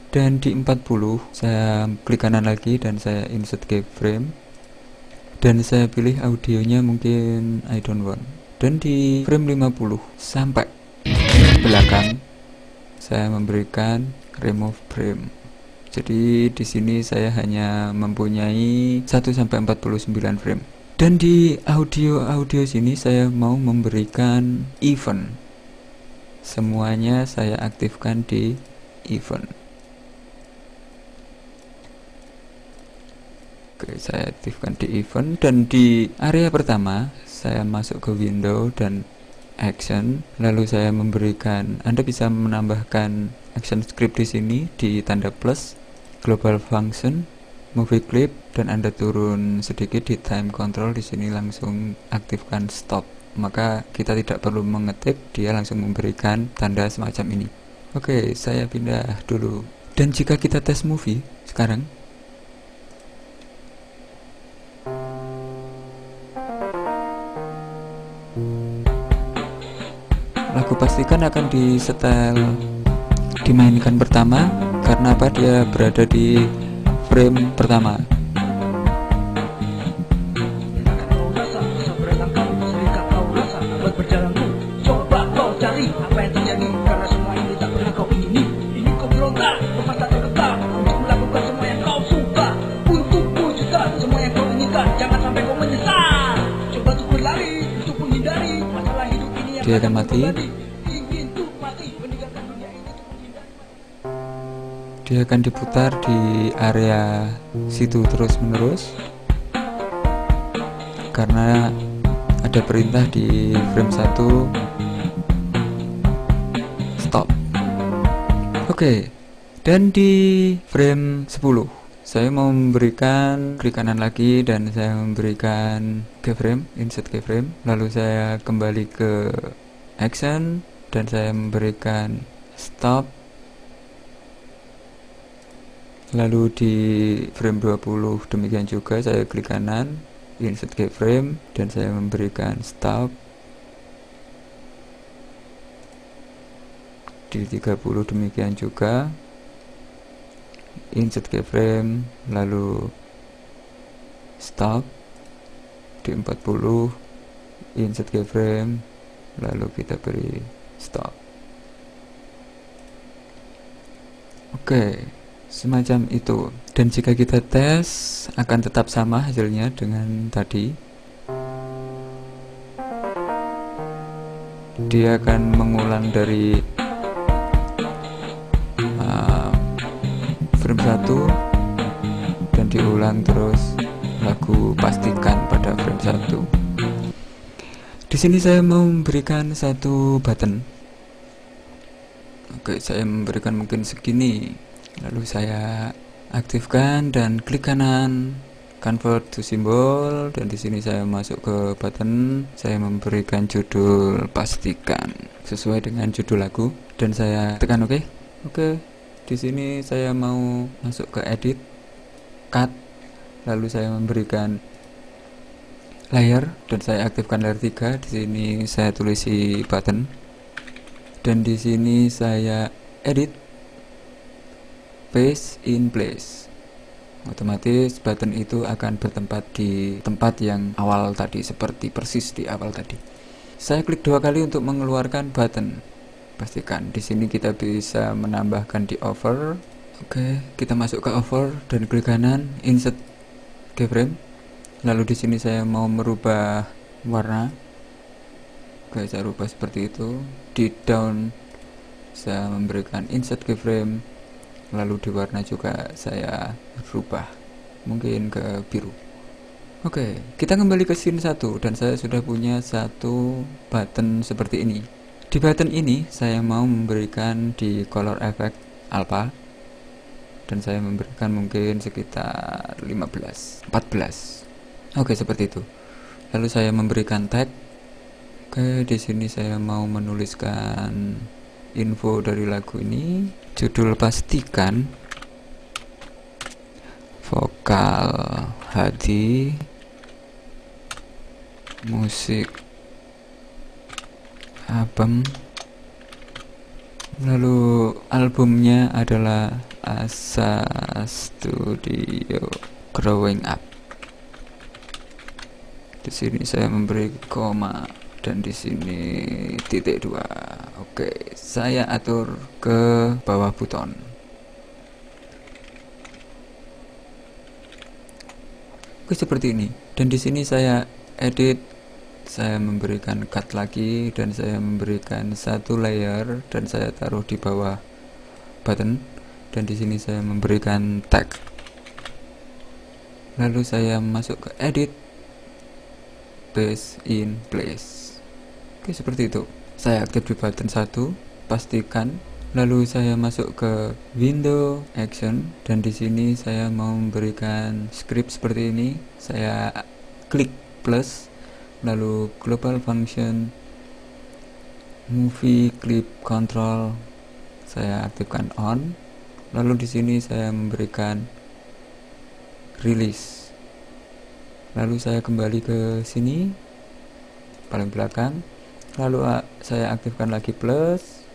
Dan di 40 saya klik kanan lagi dan saya insert keyframe, dan saya pilih audionya mungkin I don't want. Dan di frame 50 sampai belakang saya memberikan remove frame. Jadi di sini saya hanya mempunyai 1 sampai 49 frame. Dan di audio sini saya mau memberikan event. Semuanya saya aktifkan di event. Oke, saya aktifkan di event, dan di area pertama saya masuk ke window dan action, lalu saya memberikan, Anda bisa menambahkan action script di sini di tanda plus, global function, movie clip, dan Anda turun sedikit di time control, di sini langsung aktifkan stop. Maka kita tidak perlu mengetik, dia langsung memberikan tanda semacam ini. Oke, saya pindah dulu. Dan jika kita tes movie sekarang, lagu pastikan akan disetel dimainkan pertama. Karena apa? Dia berada di frame pertama. Dia akan mati. Dia akan diputar di area situ terus menerus karena ada perintah di frame 1 stop. Oke, dan di frame 10 saya mau memberikan klik kanan lagi dan saya memberikan keyframe, insert keyframe. Lalu saya kembali ke action dan saya memberikan stop. Lalu di frame 20 demikian juga saya klik kanan, insert keyframe, dan saya memberikan stop. Di 30 demikian juga, insert keyframe, lalu stop. Di 40 insert keyframe, lalu kita beri stop. Oke, semacam itu. Dan jika kita tes akan tetap sama hasilnya dengan tadi. Dia akan mengulang dari frame 1 dan diulang terus lagu pastikan pada frame 1. Di sini saya mau memberikan satu button. Oke, saya memberikan mungkin segini. Lalu saya aktifkan dan klik kanan convert to symbol, dan di sini saya masuk ke button. Saya memberikan judul pastikan sesuai dengan judul lagu dan saya tekan OK. Oke, di sini saya mau masuk ke edit, cut, lalu saya memberikan layer dan saya aktifkan layer 3. Di sini saya tulisi button dan di sini saya edit paste in place. Otomatis button itu akan bertempat di tempat yang awal tadi, seperti persis di awal tadi. Saya klik 2 kali untuk mengeluarkan button. Pastikan di sini kita bisa menambahkan di over. Oke, kita masuk ke over dan klik kanan insert keyframe. Lalu di sini saya mau merubah warna. Oke, saya rubah seperti itu. Di down saya memberikan insert keyframe, lalu di warna juga saya rubah mungkin ke biru. Oke, kita kembali ke scene 1 dan saya sudah punya satu button seperti ini. Di button ini saya mau memberikan di color effect alpha dan saya memberikan mungkin sekitar 14. Oke, seperti itu. Lalu saya memberikan tag. Oke, di sini saya mau menuliskan info dari lagu ini. Judul pastikan vokal Hadi, musik album, lalu albumnya adalah Asa Studio Growing Up. Di sini saya memberi koma dan di sini titik 2. Oke, saya atur ke bawah buton. Oke, seperti ini. Dan di sini saya edit, saya memberikan cut lagi dan saya memberikan satu layer dan saya taruh di bawah button dan di sini saya memberikan tag. Lalu saya masuk ke edit, paste in place. Oke, seperti itu. Saya aktif di button 1, pastikan. Lalu saya masuk ke window action dan di sini saya mau memberikan script seperti ini. Saya klik plus, lalu global function movie clip control saya aktifkan on. Lalu di sini saya memberikan release. Lalu saya kembali ke sini paling belakang. Lalu saya aktifkan lagi plus.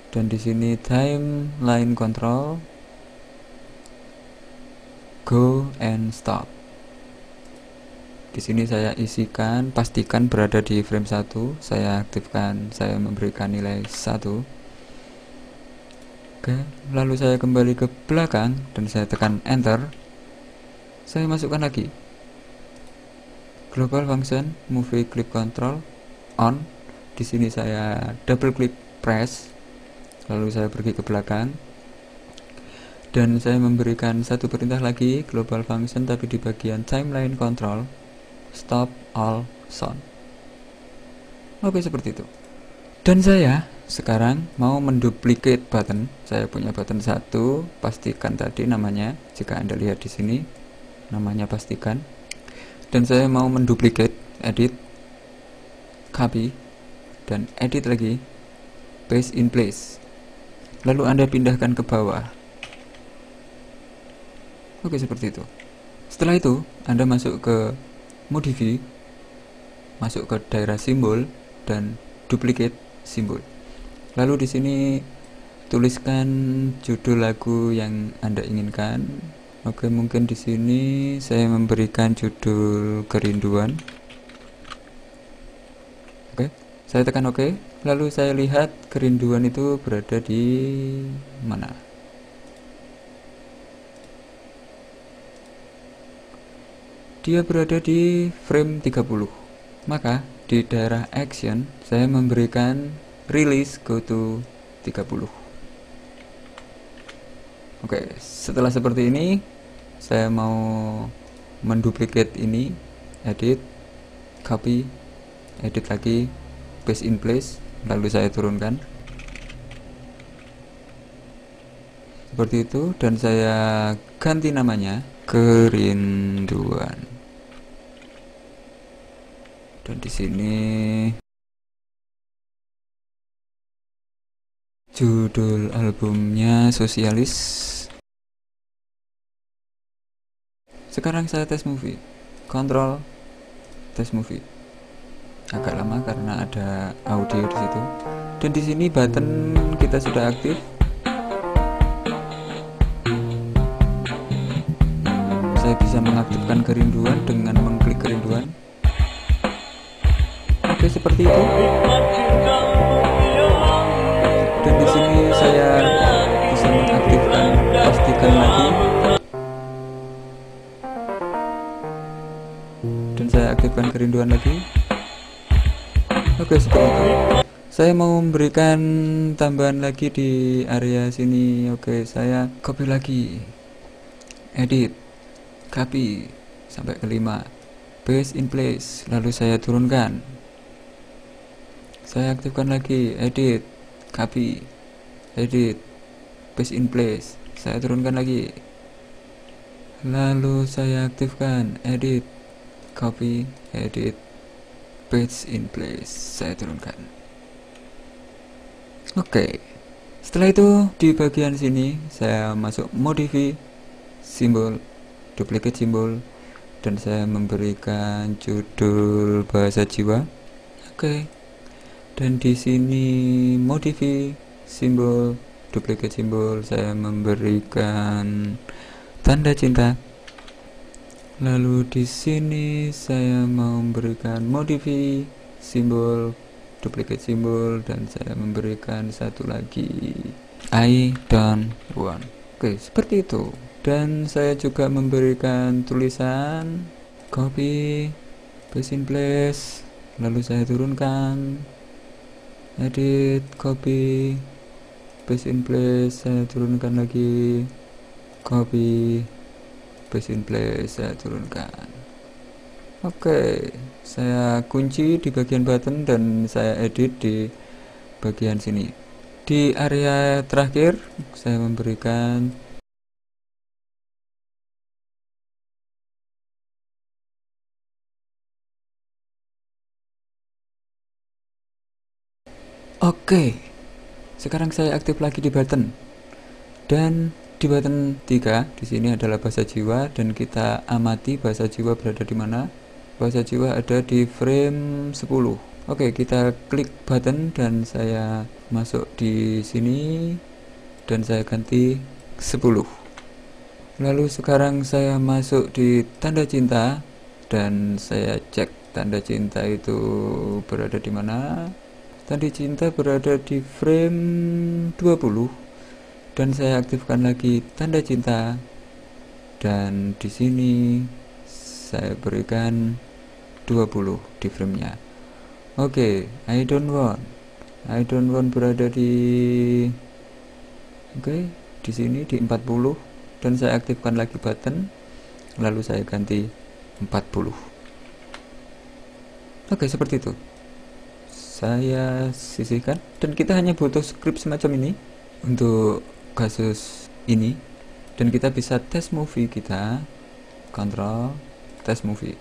Dan di sini timeline control go and stop. Di sini saya isikan, pastikan berada di frame 1. Saya aktifkan, saya memberikan nilai 1. Oke, lalu saya kembali ke belakang dan saya tekan enter. Saya masukkan lagi global function movie clip control on. Di sini saya double klik press. Lalu saya pergi ke belakang dan saya memberikan satu perintah lagi global function tapi di bagian timeline control stop all sound. Oke, seperti itu. Dan saya sekarang mau menduplicate button. Saya punya button 1, pastikan tadi namanya, jika Anda lihat di sini namanya pastikan. Dan saya mau menduplicate, edit, copy dan edit lagi, paste in place. Lalu Anda pindahkan ke bawah. Oke, seperti itu. Setelah itu Anda masuk ke modify, masuk ke daerah simbol dan duplicate simbol. Lalu di sini tuliskan judul lagu yang Anda inginkan. Oke, mungkin di sini saya memberikan judul Kerinduan. Oke, saya tekan oke. Lalu saya lihat kerinduan itu berada di mana. Dia berada di frame 30. Maka di daerah action saya memberikan release go to 30. Oke, setelah seperti ini saya mau menduplicate ini, edit, copy, edit lagi, paste in place, lalu saya turunkan seperti itu dan saya ganti namanya Kerinduan. Dan di sini Judul albumnya Sosialis. Sekarang saya tes movie. Kontrol tes movie. Agak lama karena ada audio di situ. Dan di sini button kita sudah aktif. Saya bisa mengaktifkan kerinduan dengan mengklik kerinduan. Oke, seperti itu. Dan di sini saya bisa mengaktifkan pastikan lagi. Dan saya aktifkan kerinduan lagi. Oke, seperti itu. Saya mau memberikan tambahan lagi di area sini. Oke, saya copy lagi, edit, copy sampai ke 5, paste in place, lalu saya turunkan. Saya aktifkan lagi, edit, copy, edit, paste in place, saya turunkan lagi. Lalu saya aktifkan, edit, copy, edit, paste in place, saya turunkan. Oke, setelah itu di bagian sini saya masuk modify simbol, duplicate simbol, dan saya memberikan judul bahasa jiwa. Oke, dan di sini modify simbol, duplicate simbol, saya memberikan tanda cinta. Lalu di sini saya mau memberikan modify simbol, duplicate simbol, dan saya memberikan satu lagi I don't want. Oke, seperti itu. Dan saya juga memberikan tulisan, copy, paste in place, lalu saya turunkan, edit, copy, paste in place, saya turunkan lagi, copy, paste in place, saya turunkan. Oke, saya kunci di bagian button dan saya edit di bagian sini. Di area terakhir saya memberikan oke. Sekarang saya aktif lagi di button. Dan di button 3 di sini adalah bahasa jiwa, dan kita amati bahasa jiwa berada di mana. Bahasa jiwa ada di frame 10. Oke, kita klik button dan saya masuk di sini dan saya ganti 10. Lalu sekarang saya masuk di tanda cinta dan saya cek tanda cinta itu berada di mana. Tanda cinta berada di frame 20 dan saya aktifkan lagi tanda cinta, dan di sini saya berikan 20 di framenya. Oke, I don't want berada di di sini di 40 dan saya aktifkan lagi button, lalu saya ganti 40. Oke, seperti itu. Saya sisihkan dan kita hanya butuh script semacam ini untuk kasus ini, dan kita bisa tes movie kita, kontrol tes movie.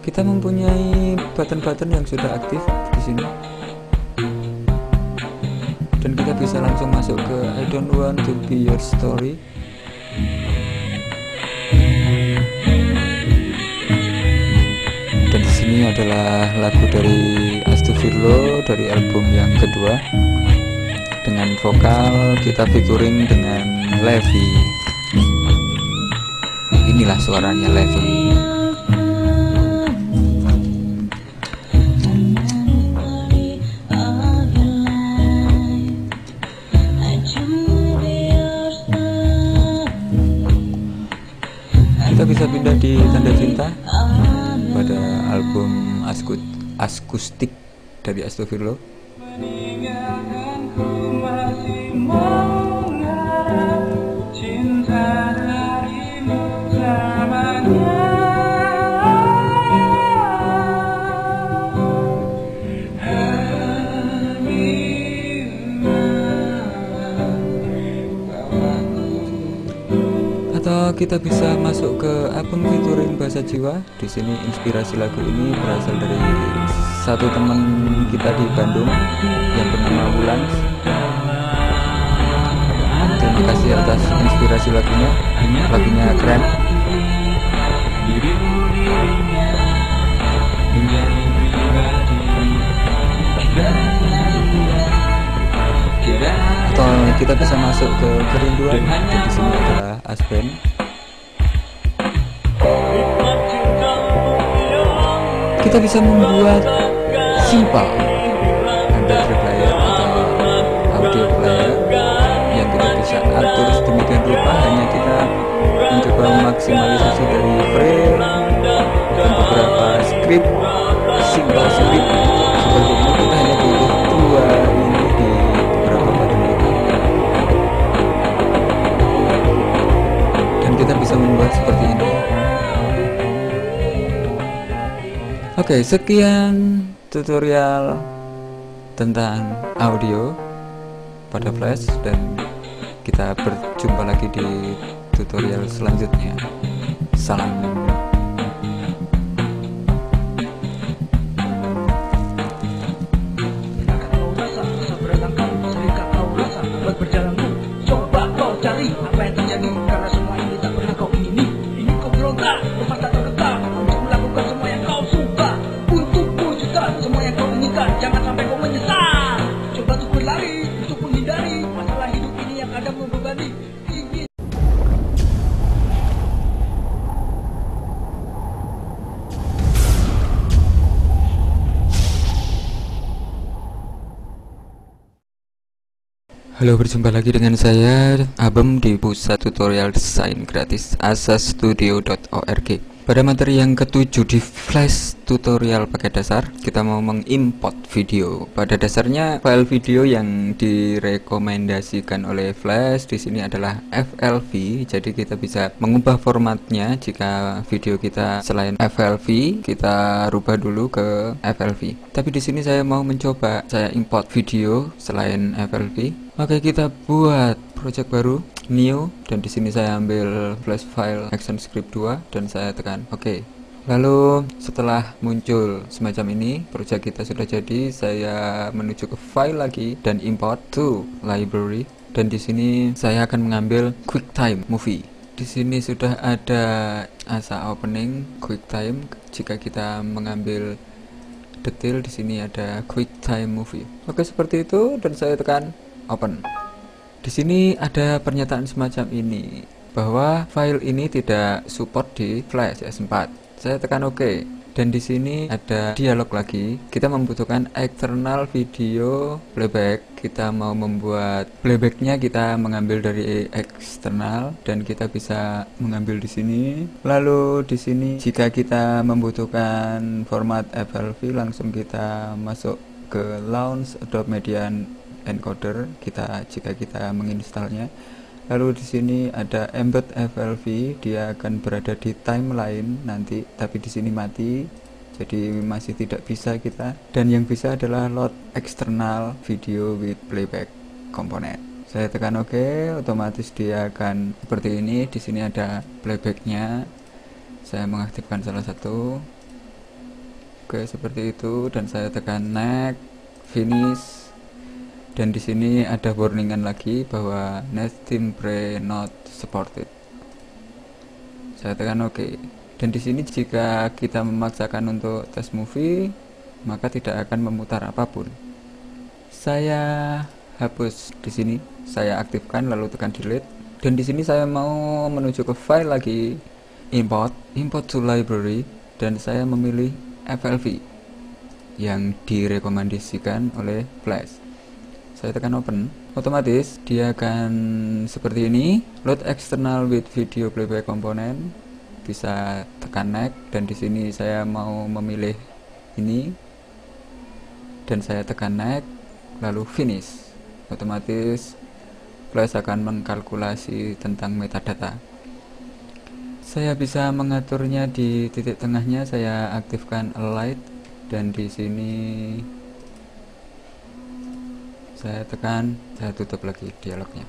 Kita mempunyai button-button yang sudah aktif di sini, dan kita bisa langsung masuk ke I don't want to be your story. Dan di sini adalah lagu dari Astagfirullah dari album yang kedua, dengan vokal kita featuring dengan Levi. Inilah suaranya Levi. Kita bisa pindah di tanda cinta pada album akustik dari Astagfirullah. Atau kita bisa masuk ke album featuring bahasa jiwa. Di sini inspirasi lagu ini berasal dari satu teman kita di Bandung yang bernama Wulan. Terima kasih atas inspirasi lagunya keren. Atau kita bisa masuk ke kerinduan, dan di sini adalah Aspen. Kita bisa membuat simpel MP3 player atau audio player yang kita bisa atur sedemikian rupa. Hanya kita mencoba maksimalisasi dari frame dan beberapa script, simpel script seperti ini. Kita hanya butuh dua ini di beberapa button itu, dan kita bisa membuat seperti ini. Oke, sekian tutorial tentang audio pada Flash, dan kita berjumpa lagi di tutorial selanjutnya. Salam. Coba kau cari apa yang terjadi, karena semua ini tak pernah kau ingini. Ingin kau berontak, lepas tak terdekat untuk melakukan semua yang kau suka, untuk wujudkan semua yang kau inginkan. Jangan sampai kau menyesal. Coba untuk berlari, untuk menghindari masalah hidup ini yang kadang membebani. Halo, berjumpa lagi dengan saya Abem di pusat tutorial desain gratis asastudio.org. Pada materi yang ketujuh di Flash tutorial pakai dasar, kita mau mengimport video. Pada dasarnya file video yang direkomendasikan oleh Flash di sini adalah FLV. Jadi kita bisa mengubah formatnya. Jika video kita selain FLV, kita rubah dulu ke FLV. Tapi di sini saya mau mencoba saya import video selain FLV. Oke, kita buat project baru, new, dan di sini saya ambil flash file ActionScript 2 dan saya tekan oke. Lalu setelah muncul semacam ini, project kita sudah jadi. Saya menuju ke file lagi dan import to library, dan di sini saya akan mengambil QuickTime Movie. Di sini sudah ada asa opening QuickTime. Jika kita mengambil detail, di sini ada QuickTime Movie. Oke, seperti itu, dan saya tekan open. Di sini ada pernyataan semacam ini bahwa file ini tidak support di Flash S4. Saya tekan OK, dan di sini ada dialog lagi. Kita membutuhkan external video playback. Kita mau membuat playbacknya, kita mengambil dari eksternal, dan kita bisa mengambil di sini. Lalu di sini jika kita membutuhkan format FLV, langsung kita masuk ke launch Adobe Media Encoder jika kita menginstalnya. Lalu di sini ada embed FLV, dia akan berada di timeline nanti, tapi di sini mati, jadi masih tidak bisa kita. Dan yang bisa adalah load external video with playback component. Saya tekan OK, otomatis dia akan seperti ini. Di sini ada playbacknya. Saya mengaktifkan salah satu. Oke, seperti itu, dan saya tekan next, finish. Dan di sini ada warningan lagi bahwa Netstimbre not supported. Saya tekan OK. Dan di sini jika kita memaksakan untuk test movie, maka tidak akan memutar apapun. Saya hapus di sini, saya aktifkan lalu tekan delete. Dan di sini saya mau menuju ke file lagi, import to library, dan saya memilih FLV yang direkomendasikan oleh Flash. Saya tekan open, otomatis dia akan seperti ini, load external with video playback component. Bisa tekan next, dan di sini saya mau memilih ini, dan saya tekan next lalu finish. Otomatis Flash akan mengkalkulasi tentang metadata. Saya bisa mengaturnya di titik tengahnya. Saya aktifkan alight, dan di sini saya tekan, saya tutup lagi dialognya.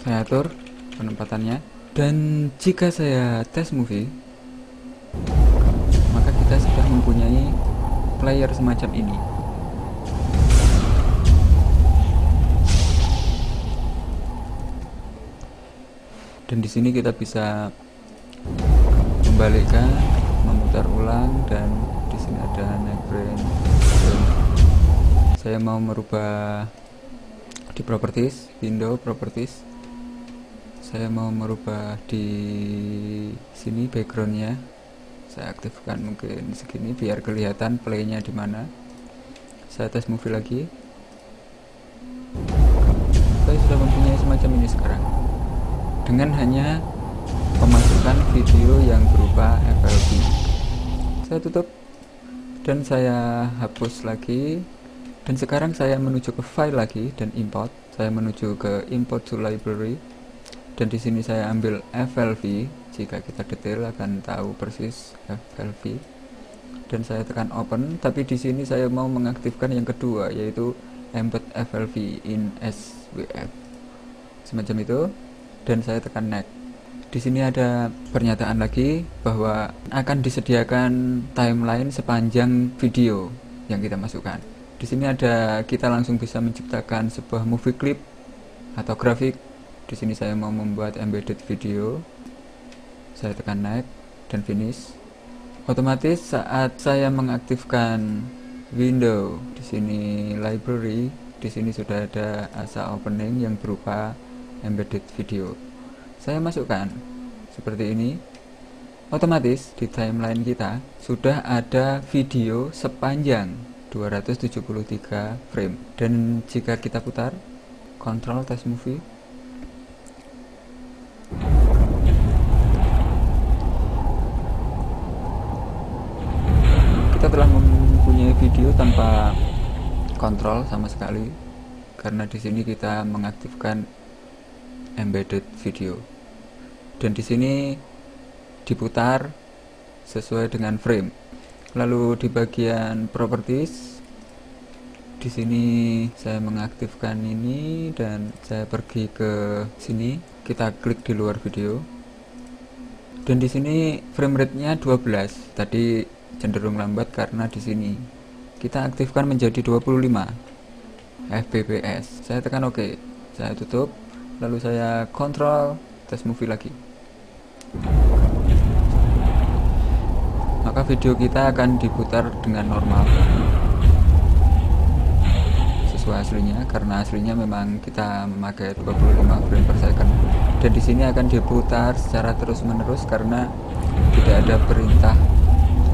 Saya atur penempatannya, dan jika saya tes movie, maka kita sudah mempunyai player semacam ini. Dan di sini kita bisa membalikkan, memutar ulang, dan di sini ada neck frame. Saya mau merubah di properties, window properties. Saya mau merubah di sini backgroundnya. Saya aktifkan mungkin segini biar kelihatan playnya di mana. Saya tes movie lagi. Saya sudah mempunyai semacam ini sekarang, dengan hanya pemasukan video yang berupa FLV. Saya tutup dan saya hapus lagi, dan sekarang saya menuju ke file lagi dan import. Saya menuju ke import to library, dan di sini saya ambil FLV. Jika kita detail akan tahu persis FLV, dan saya tekan open. Tapi di sini saya mau mengaktifkan yang kedua, yaitu embed FLV in SVF, semacam itu, dan saya tekan next. Di sini ada pernyataan lagi bahwa akan disediakan timeline sepanjang video yang kita masukkan. Di sini ada, kita langsung bisa menciptakan sebuah movie clip atau grafik. Di sini saya mau membuat embedded video. Saya tekan next dan finish. Otomatis saat saya mengaktifkan window di sini library, di sini sudah ada asa opening yang berupa embedded video. Saya masukkan seperti ini. Otomatis di timeline kita sudah ada video sepanjang 273 frame. Dan jika kita putar control test movie, kita telah mempunyai video tanpa kontrol sama sekali, karena di sini kita mengaktifkan embedded video. Dan di sini diputar sesuai dengan frame. Lalu di bagian properties, di sini saya mengaktifkan ini dan saya pergi ke sini. Kita klik di luar video. Dan di sini frame rate-nya 12. Tadi cenderung lambat karena di sini kita aktifkan menjadi 25 fps. Saya tekan OK. Saya tutup. Lalu saya kontrol test movie lagi. Maka video kita akan diputar dengan normal sesuai aslinya, karena aslinya memang kita memakai 25 frame per second. Dan di sini akan diputar secara terus-menerus karena tidak ada perintah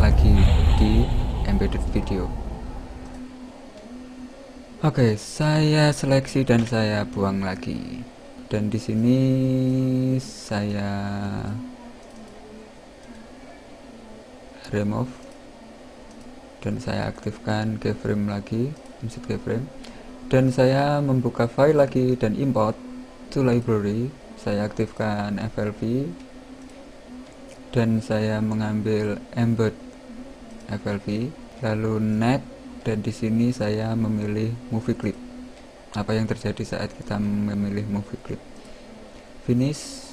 lagi di embedded video. Oke, saya seleksi dan saya buang lagi. Dan di sini saya remove dan saya aktifkan keyframe lagi, insert keyframe, dan saya membuka file lagi dan import to library. Saya aktifkan FLV dan saya mengambil embed FLV, lalu next, dan di sini saya memilih movie clip. Apa yang terjadi saat kita memilih movie clip? Finish.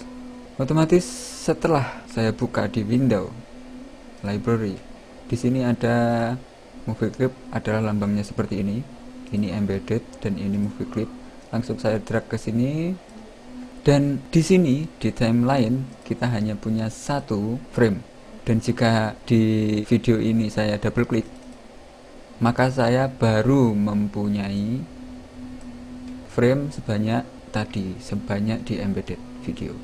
Otomatis setelah saya buka di window library, di sini ada movie clip, adalah lambangnya seperti ini. Ini embedded dan ini movie clip. Langsung saya drag ke sini, dan di sini di timeline kita hanya punya satu frame. Dan jika di video ini saya double klik, maka saya baru mempunyai frame sebanyak tadi, sebanyak di embedded video.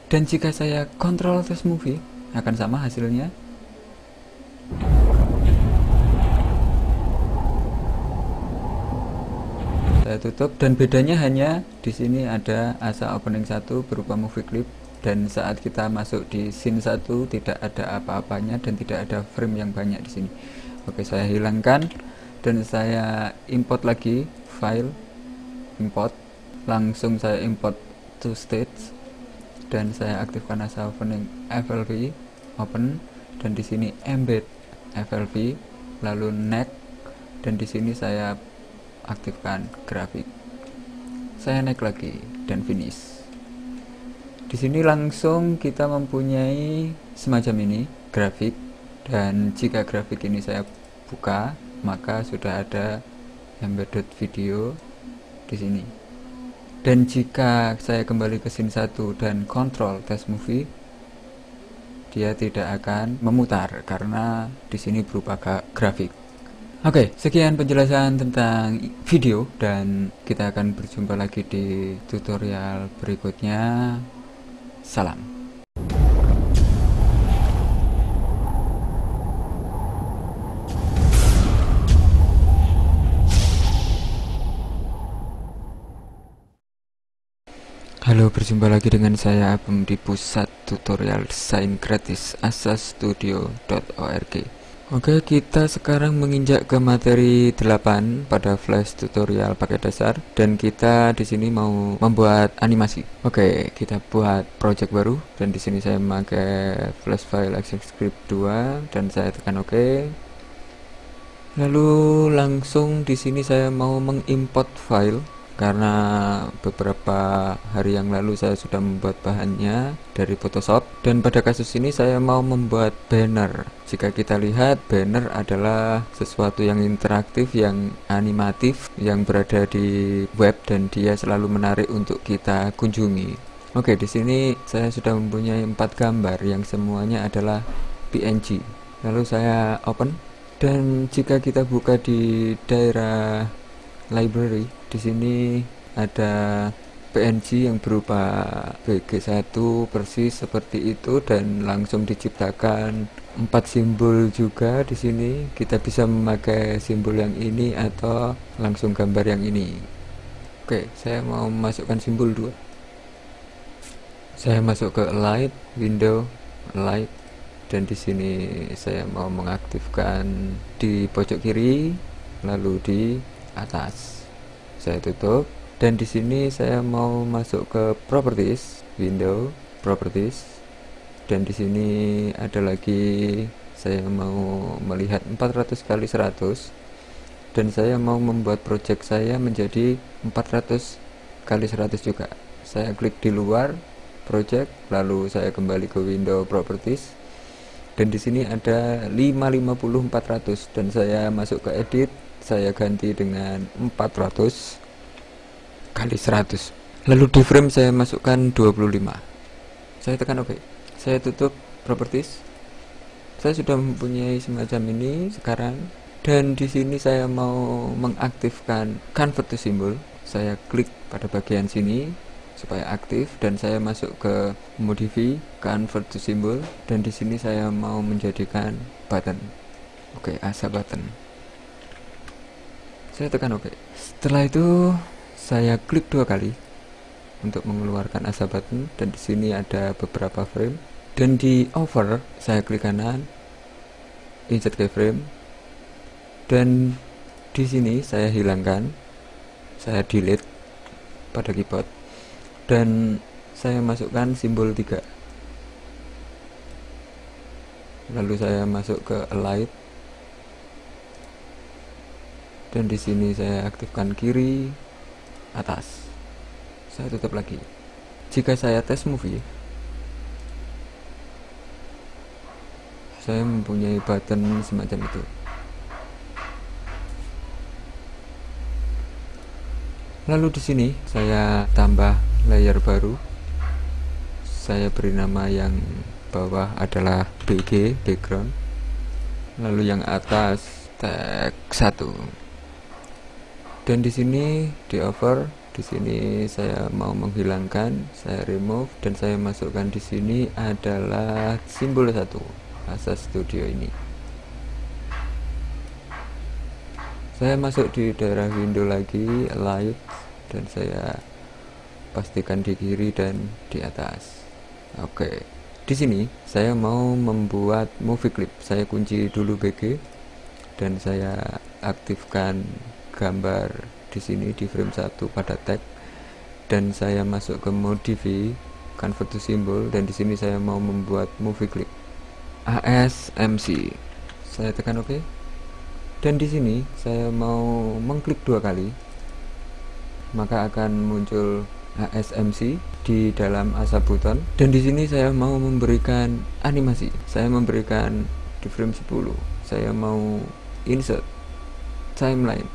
Dan jika saya kontrol test movie, akan sama hasilnya. Saya tutup, dan bedanya hanya di sini ada asa opening 1 berupa movie clip, dan saat kita masuk di scene 1 tidak ada apa-apanya dan tidak ada frame yang banyak di sini. Oke, saya hilangkan dan saya import lagi file, import, langsung saya import to stage dan saya aktifkan asa opening FLV, open, dan di sini embed FLV, lalu next, dan di sini saya aktifkan grafik. Saya naik lagi dan finish. Di sini langsung kita mempunyai semacam ini grafik, dan jika grafik ini saya buka, maka sudah ada embedded video di sini. Dan jika saya kembali ke scene 1 dan kontrol test movie, dia tidak akan memutar karena di sini berupa grafik. Oke, sekian penjelasan tentang video dan kita akan berjumpa lagi di tutorial berikutnya. Salam. Halo, berjumpa lagi dengan saya Abem di pusat tutorial desain gratis asastudio.org. Oke, kita sekarang menginjak ke materi 8 pada flash tutorial pakai dasar dan kita di sini mau membuat animasi. Oke, kita buat project baru dan di sini saya memakai flash file ActionScript 2 dan saya tekan oke. Lalu langsung di sini saya mau mengimport file karena beberapa hari yang lalu saya sudah membuat bahannya dari Photoshop, dan pada kasus ini saya mau membuat banner. Jika kita lihat, banner adalah sesuatu yang interaktif, yang animatif, yang berada di web dan dia selalu menarik untuk kita kunjungi. Oke, di sini saya sudah mempunyai 4 gambar yang semuanya adalah PNG. Lalu saya open, dan jika kita buka di daerah library, di sini ada PNG yang berupa BG1 persis seperti itu dan langsung diciptakan 4 simbol juga. Di sini kita bisa memakai simbol yang ini atau langsung gambar yang ini. Oke, saya mau memasukkan simbol 2. Saya masuk ke light, window, light, dan di sini saya mau mengaktifkan di pojok kiri lalu di atas. Saya tutup dan di sini saya mau masuk ke properties, window, properties, dan di sini ada lagi saya mau melihat 400 kali 100 dan saya mau membuat project saya menjadi 400 kali 100 juga. Saya klik di luar project, lalu saya kembali ke window properties dan di sini ada 550 400 dan saya masuk ke edit. Saya ganti dengan 400 kali 100. Lalu di frame saya masukkan 25. Saya tekan OK. Saya tutup properties. Saya sudah mempunyai semacam ini sekarang. Dan di sini saya mau mengaktifkan convert to symbol. Saya klik pada bagian sini supaya aktif dan saya masuk ke modify convert to symbol dan di sini saya mau menjadikan button. Oke, asa button. Saya tekan OK. Setelah itu saya klik 2 kali untuk mengeluarkan asa button dan di sini ada beberapa frame dan di over saya klik kanan, insert keyframe, dan di sini saya hilangkan, saya delete pada keyboard dan saya masukkan simbol 3. Lalu saya masuk ke light. Dan di sini saya aktifkan kiri atas. Saya tutup lagi. Jika saya tes movie, saya mempunyai button semacam itu. Lalu di sini saya tambah layer baru. Saya beri nama yang bawah adalah BG, background. Lalu yang atas tag 1. Dan di sini di over, di sini saya mau menghilangkan, saya remove dan saya masukkan di sini adalah simbol 1, Asas Studio ini. Saya masuk di daerah window lagi, light, dan saya pastikan di kiri dan di atas. Oke. Di sini saya mau membuat movie clip. Saya kunci dulu BG dan saya aktifkan gambar di sini di frame 1 pada tag dan saya masuk ke modify convert to symbol dan di sini saya mau membuat movie clip ASMC. Saya tekan OK. Dan di sini saya mau mengklik 2 kali. Maka akan muncul ASMC di dalam asa button dan di sini saya mau memberikan animasi. Saya memberikan di frame 10. Saya mau insert timeline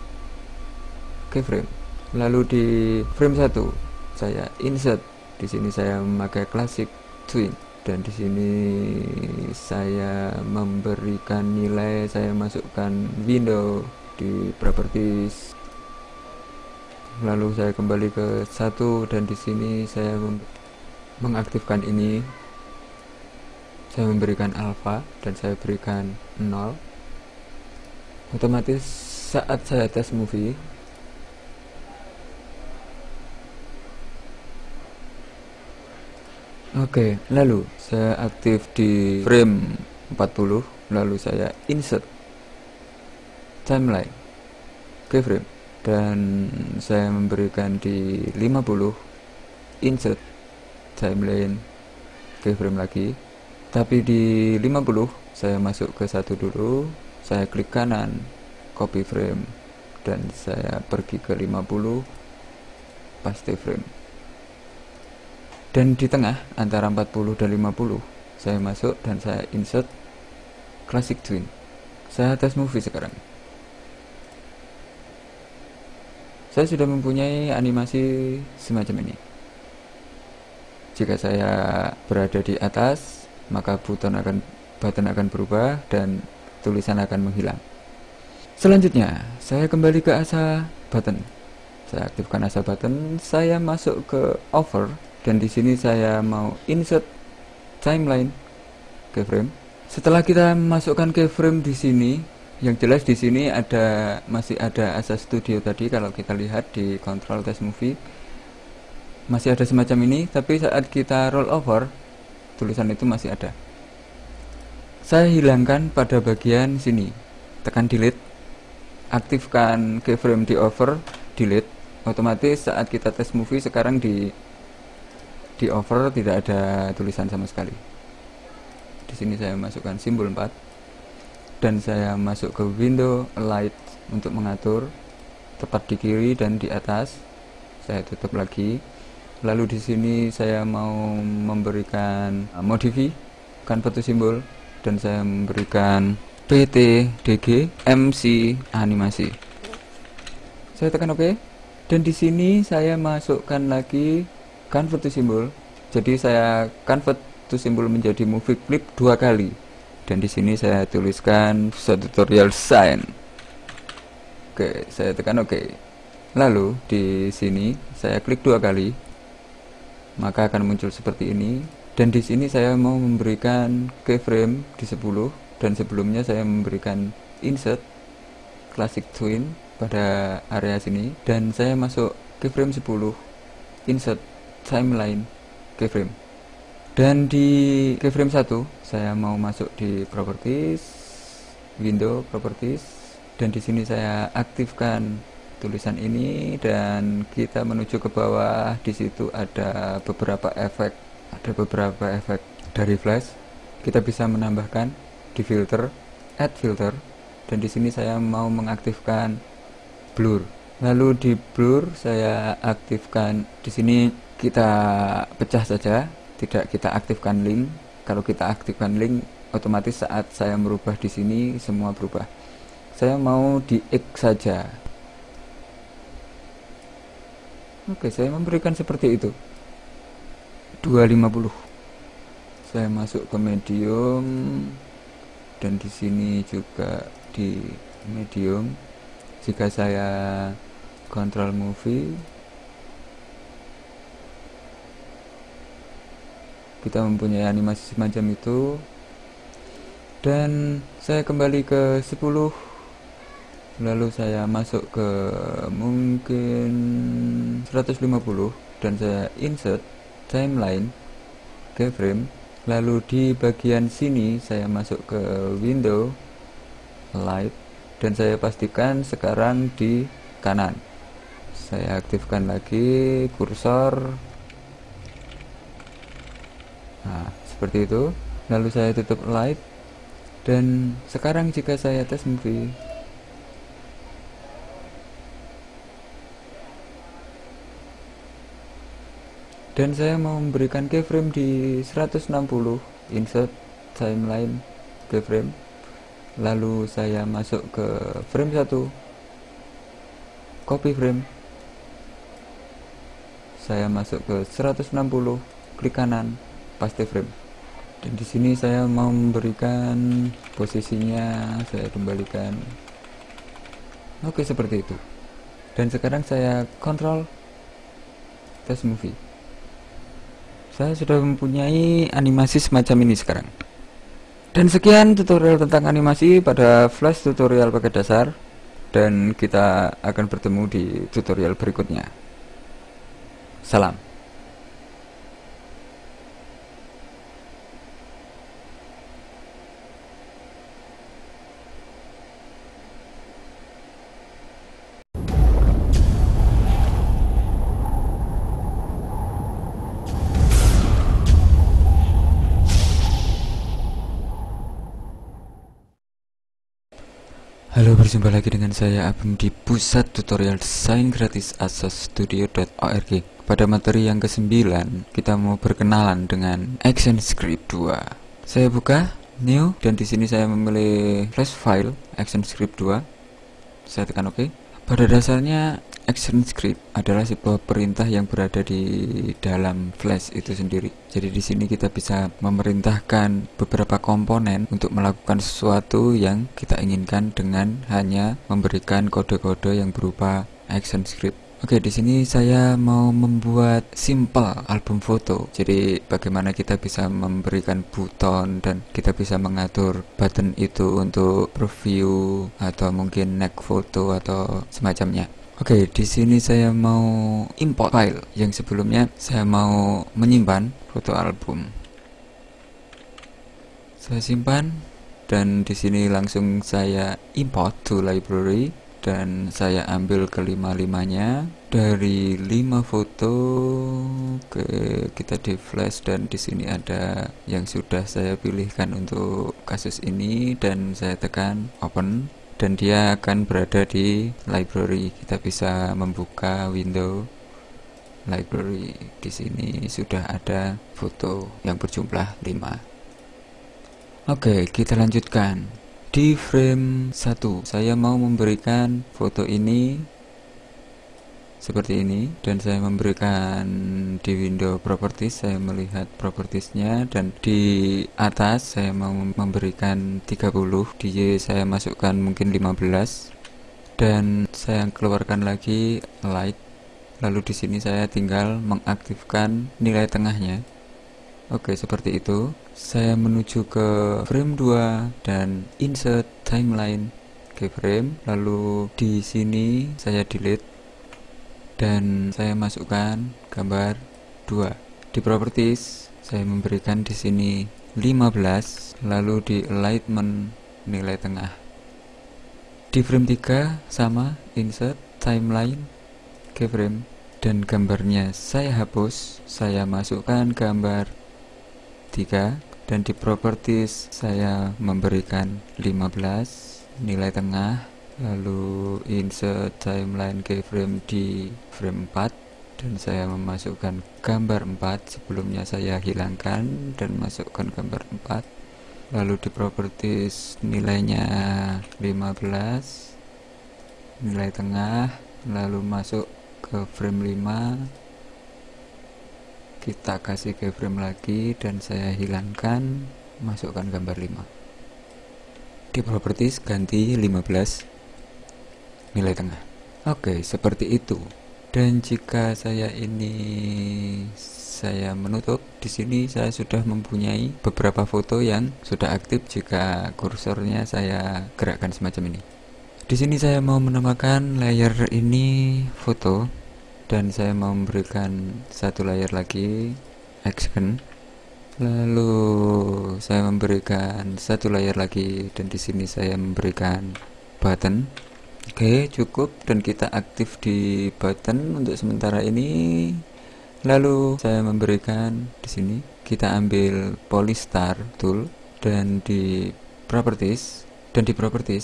keyframe. Lalu di frame 1 saya insert, di sini saya memakai classic twin, dan di sini saya memberikan nilai, saya masukkan window di properties. Lalu saya kembali ke 1 dan di sini saya mengaktifkan ini, saya memberikan alpha dan saya berikan 0. Otomatis saat saya tes movie oke, lalu saya aktif di frame 40, lalu saya insert timeline keyframe, dan saya memberikan di 50 insert timeline keyframe lagi. Tapi di 50 saya masuk ke 1 dulu, saya klik kanan copy frame dan saya pergi ke 50 paste frame. Dan di tengah antara 40 dan 50 saya masuk dan saya insert classic twin. Saya tes movie sekarang. Saya sudah mempunyai animasi semacam ini. Jika saya berada di atas, maka button akan berubah dan tulisan akan menghilang. Selanjutnya saya kembali ke asa button. Saya aktifkan asa button, saya masuk ke over. Dan di sini saya mau insert timeline keyframe. Setelah kita masukkan keyframe di sini, yang jelas di sini masih ada asa studio tadi. Kalau kita lihat di control test movie masih ada semacam ini, tapi saat kita roll over tulisan itu masih ada. Saya hilangkan pada bagian sini, tekan delete, aktifkan keyframe di over, delete. Otomatis saat kita test movie sekarang di over tidak ada tulisan sama sekali. Di sini saya masukkan simbol 4 dan saya masuk ke window light untuk mengatur tepat di kiri dan di atas. Saya tutup lagi. Lalu di sini saya mau memberikan modify convert to symbol dan saya memberikan PTDG MC animasi. Saya tekan OK dan di sini saya masukkan lagi convert to symbol. Jadi saya convert to symbol menjadi movie clip 2 kali. Dan di sini saya tuliskan tutorial sign. Oke, saya tekan OK. Lalu di sini saya klik 2 kali, maka akan muncul seperti ini. Dan di sini saya mau memberikan keyframe di 10 dan sebelumnya saya memberikan insert classic twin pada area sini dan saya masuk keyframe 10 insert timeline keyframe. Dan di keyframe 1 saya mau masuk di properties, window properties, dan di sini saya aktifkan tulisan ini dan kita menuju ke bawah. Di situ ada beberapa efek dari flash. Kita bisa menambahkan di filter, add filter, dan di sini saya mau mengaktifkan blur. Lalu di blur saya aktifkan, di sini kita pecah saja, tidak kita aktifkan link. Kalau kita aktifkan link, otomatis saat saya merubah di sini semua berubah. Saya mau di X saja. Oke, saya memberikan seperti itu. 250. Saya masuk ke medium dan di sini juga di medium. Jika saya control movie, kita mempunyai animasi semacam itu. Dan saya kembali ke 10, lalu saya masuk ke mungkin 150 dan saya insert timeline keyframe. Lalu di bagian sini saya masuk ke window light dan saya pastikan sekarang di kanan. Saya aktifkan lagi kursor. Nah, seperti itu. Lalu saya tutup light dan sekarang jika saya tes movie, dan saya mau memberikan keyframe di 160 insert timeline keyframe, lalu saya masuk ke frame 1, copy frame, saya masuk ke 160, klik kanan, paste frame. Dan di sini saya mau memberikan posisinya, saya kembalikan. Oke, seperti itu. Dan sekarang saya kontrol test movie. Saya sudah mempunyai animasi semacam ini sekarang. Dan sekian tutorial tentang animasi pada Flash tutorial paket dasar, dan kita akan bertemu di tutorial berikutnya. Salam. Halo, berjumpa lagi dengan saya Abim di pusat tutorial desain gratis asostudio.org. Pada materi yang ke-9, kita mau berkenalan dengan ActionScript 2. Saya buka new, dan di sini saya memilih flash file ActionScript 2. Saya tekan OK. Pada dasarnya ActionScript adalah sebuah perintah yang berada di dalam Flash itu sendiri. Jadi di sini kita bisa memerintahkan beberapa komponen untuk melakukan sesuatu yang kita inginkan dengan hanya memberikan kode-kode yang berupa ActionScript. Oke, di sini saya mau membuat simple album foto. Jadi bagaimana kita bisa memberikan buton dan kita bisa mengatur button itu untuk preview atau mungkin next foto atau semacamnya. Oke, di sini saya mau import file yang sebelumnya saya mau menyimpan foto album. Saya simpan, dan di sini langsung saya import to library, dan saya ambil kelima-limanya dari 5 foto. Oke, kita di flash, dan di sini ada yang sudah saya pilihkan untuk kasus ini, dan saya tekan open, dan dia akan berada di library. Kita bisa membuka window library. Di sini sudah ada foto yang berjumlah 5. Oke, kita lanjutkan. Di frame 1, saya mau memberikan foto ini seperti ini, dan saya memberikan di window properties, saya melihat propertiesnya, dan di atas saya mau memberikan 30, di Y saya masukkan mungkin 15, dan saya keluarkan lagi light. Lalu di sini saya tinggal mengaktifkan nilai tengahnya. Oke, seperti itu. Saya menuju ke frame 2 dan insert timeline keyframe. Lalu di sini saya delete dan saya masukkan gambar 2. Di properties saya memberikan di sini 15, lalu di alignment nilai tengah. Di frame 3 sama, insert timeline keyframe, dan gambarnya saya hapus. Saya masukkan gambar 3, dan di properties saya memberikan 15 nilai tengah, lalu insert timeline keyframe di frame 4, dan saya memasukkan gambar 4. Sebelumnya saya hilangkan dan masukkan gambar 4. Lalu di properties nilainya 15 nilai tengah, lalu masuk ke frame 5, kita kasih keyframe lagi, dan saya hilangkan, masukkan gambar 5. Di properties ganti 15 nilai tengah. Oke, seperti itu. Dan jika saya menutup, di sini saya sudah mempunyai beberapa foto yang sudah aktif jika kursornya saya gerakkan semacam ini. Di sini saya mau menambahkan layer ini foto, dan saya mau memberikan satu layer lagi action, lalu saya memberikan satu layer lagi, dan di sini saya memberikan button. Oke, cukup, dan kita aktif di button untuk sementara ini. Lalu saya memberikan di sini, kita ambil polystar tool, dan di properties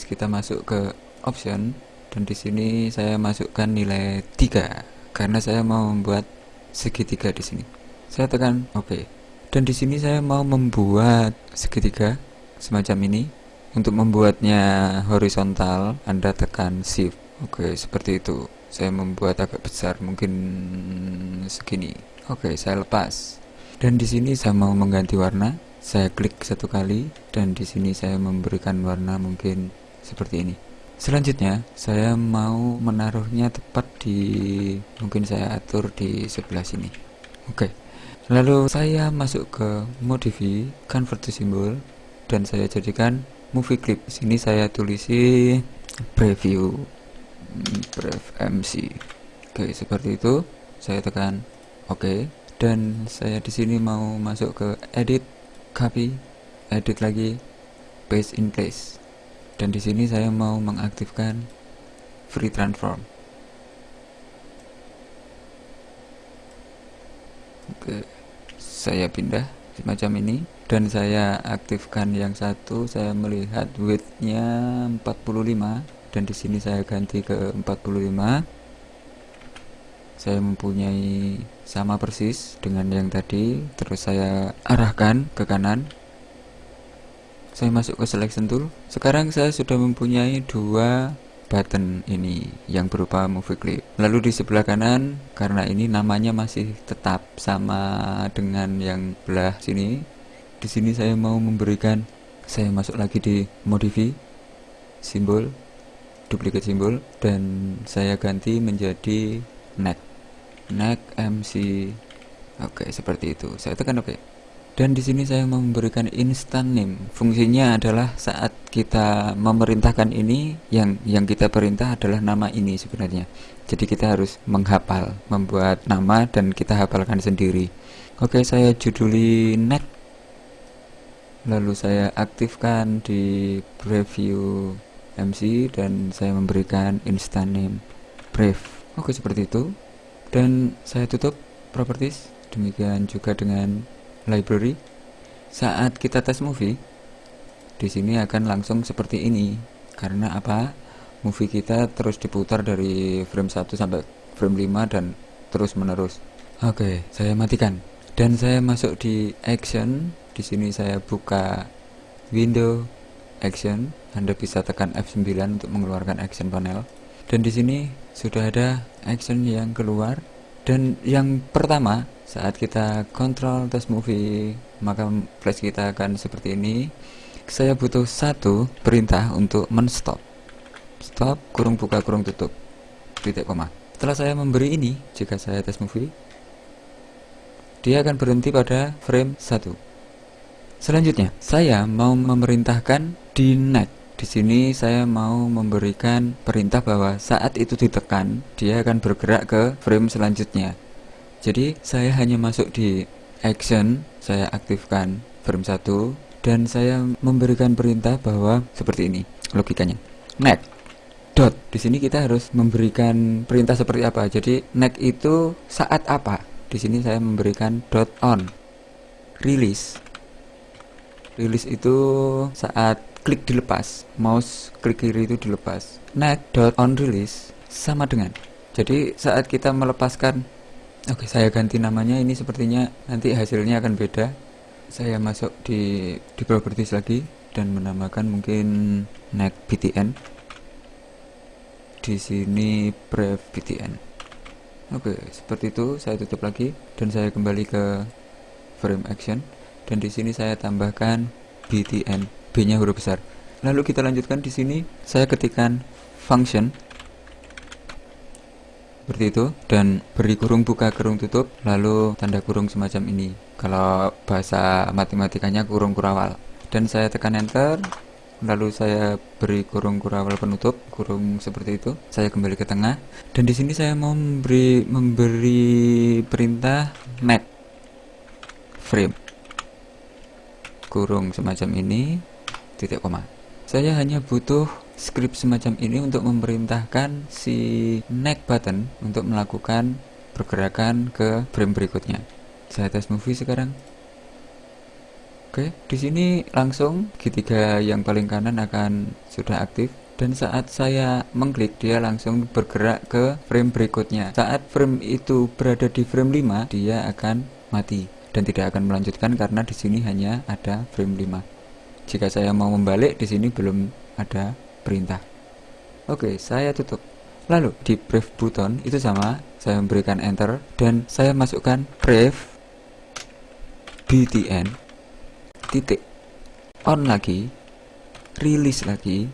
kita masuk ke option, dan di sini saya masukkan nilai 3 karena saya mau membuat segitiga di sini. Saya tekan OK. Dan di sini saya mau membuat segitiga semacam ini. Untuk membuatnya horizontal, Anda tekan Shift. Oke, seperti itu. Saya membuat agak besar, mungkin segini. Oke, saya lepas. Dan di sini saya mau mengganti warna. Saya klik satu kali dan di sini saya memberikan warna mungkin seperti ini. Selanjutnya, saya mau menaruhnya tepat di, mungkin saya atur di sebelah sini. Oke. Lalu saya masuk ke modify, convert to symbol, dan saya jadikan movie clip. Di sini saya tulisi preview, pref MC. Oke, seperti itu. Saya tekan oke, dan saya di sini mau masuk ke edit, copy, edit lagi, paste in place. Dan di sini saya mau mengaktifkan free transform. Oke, saya pindah semacam ini dan saya aktifkan yang satu. Saya melihat width-nya 45 dan di sini saya ganti ke 45. Saya mempunyai sama persis dengan yang tadi, terus saya arahkan ke kanan. Saya masuk ke selection tool. Sekarang saya sudah mempunyai dua button ini yang berupa movie clip. Lalu di sebelah kanan, karena ini namanya masih tetap sama dengan yang belah sini, di sini saya mau memberikan, saya masuk lagi di modify, simbol, duplicate simbol, dan saya ganti menjadi neck MC. Oke, seperti itu. Saya tekan oke. Dan di sini saya memberikan instant name. Fungsinya adalah saat kita memerintahkan ini, yang kita perintah adalah nama ini sebenarnya. Jadi kita harus menghafal, membuat nama dan kita hafalkan sendiri. Oke, saya juduli neck. Lalu saya aktifkan di preview MC dan saya memberikan instant name brief. Oke, seperti itu. Dan saya tutup properties. Demikian juga dengan library. Saat kita tes movie, di sini akan langsung seperti ini. Karena apa? Movie kita terus diputar dari frame 1 sampai frame 5 dan terus menerus. Oke, saya matikan. Dan saya masuk di action. Di sini saya buka window action. Anda bisa tekan F9 untuk mengeluarkan action panel. Dan di sini sudah ada action yang keluar. Dan yang pertama, saat kita kontrol test movie, maka flash kita akan seperti ini. Saya butuh satu perintah untuk men-stop. Stop, kurung buka, kurung tutup, titik koma. Setelah saya memberi ini, jika saya test movie, dia akan berhenti pada frame 1. Selanjutnya, saya mau memerintahkan di neck. Di sini saya mau memberikan perintah bahwa saat itu ditekan, dia akan bergerak ke frame selanjutnya. Jadi saya hanya masuk di action, saya aktifkan frame 1 dan saya memberikan perintah bahwa seperti ini logikanya. Neck dot. Di sini kita harus memberikan perintah seperti apa. Jadi neck itu saat apa? Di sini saya memberikan dot on. Release. Release itu saat klik dilepas, mouse klik kiri itu dilepas. Neck dot on release sama dengan. Jadi saat kita melepaskan, oke, saya ganti namanya, ini sepertinya nanti hasilnya akan beda. Saya masuk di properties lagi dan menamakan mungkin neck btn. Di sini pref btn. Oke, seperti itu. Saya tutup lagi dan saya kembali ke frame action dan di sini saya tambahkan btn, B-nya huruf besar. Lalu kita lanjutkan di sini. Saya ketikkan function seperti itu dan beri kurung buka, kurung tutup, lalu tanda kurung semacam ini. Kalau bahasa matematikanya kurung kurawal. Dan saya tekan enter. Lalu saya beri kurung kurawal penutup, kurung seperti itu. Saya kembali ke tengah dan di sini saya mau memberi perintah neck frame, kurung semacam ini, titik koma. Saya hanya butuh script semacam ini untuk memerintahkan si neck button untuk melakukan pergerakan ke frame berikutnya. Saya tes movie sekarang. Oke, di sini langsung segitiga yang paling kanan akan sudah aktif dan saat saya mengklik dia langsung bergerak ke frame berikutnya. Saat frame itu berada di frame 5, dia akan mati dan tidak akan melanjutkan karena di sini hanya ada frame 5. Jika saya mau membalik, di sini belum ada perintah. Oke, saya tutup. Lalu di pref button itu sama, saya memberikan enter dan saya masukkan pref btn titik on lagi, release lagi.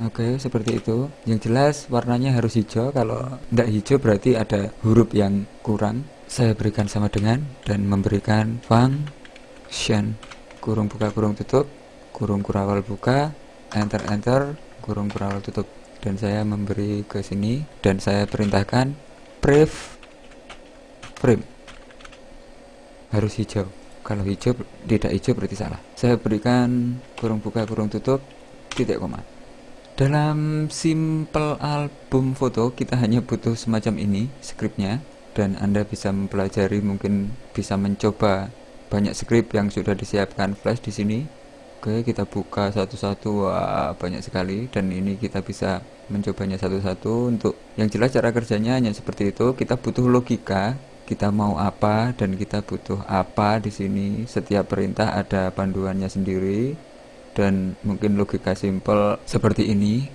Oke, seperti itu. Yang jelas warnanya harus hijau. Kalau tidak hijau berarti ada huruf yang kurang. Saya berikan sama dengan dan memberikan function kurung buka kurung tutup kurung kurawal buka, enter enter, kurung kurawal tutup. Dan saya memberi ke sini dan saya perintahkan pref frame harus hijau. Kalau hijau tidak hijau berarti salah. Saya berikan kurung buka kurung tutup titik koma. Dalam simple album foto kita hanya butuh semacam ini skripnya, dan Anda bisa mempelajari, mungkin bisa mencoba banyak skrip yang sudah disiapkan Flash di sini. Oke, kita buka satu-satu. Wah, banyak sekali, dan ini kita bisa mencobanya satu-satu. Untuk yang jelas cara kerjanya hanya seperti itu. Kita butuh logika, kita mau apa dan kita butuh apa di sini. Setiap perintah ada panduannya sendiri. Dan mungkin logika simple seperti ini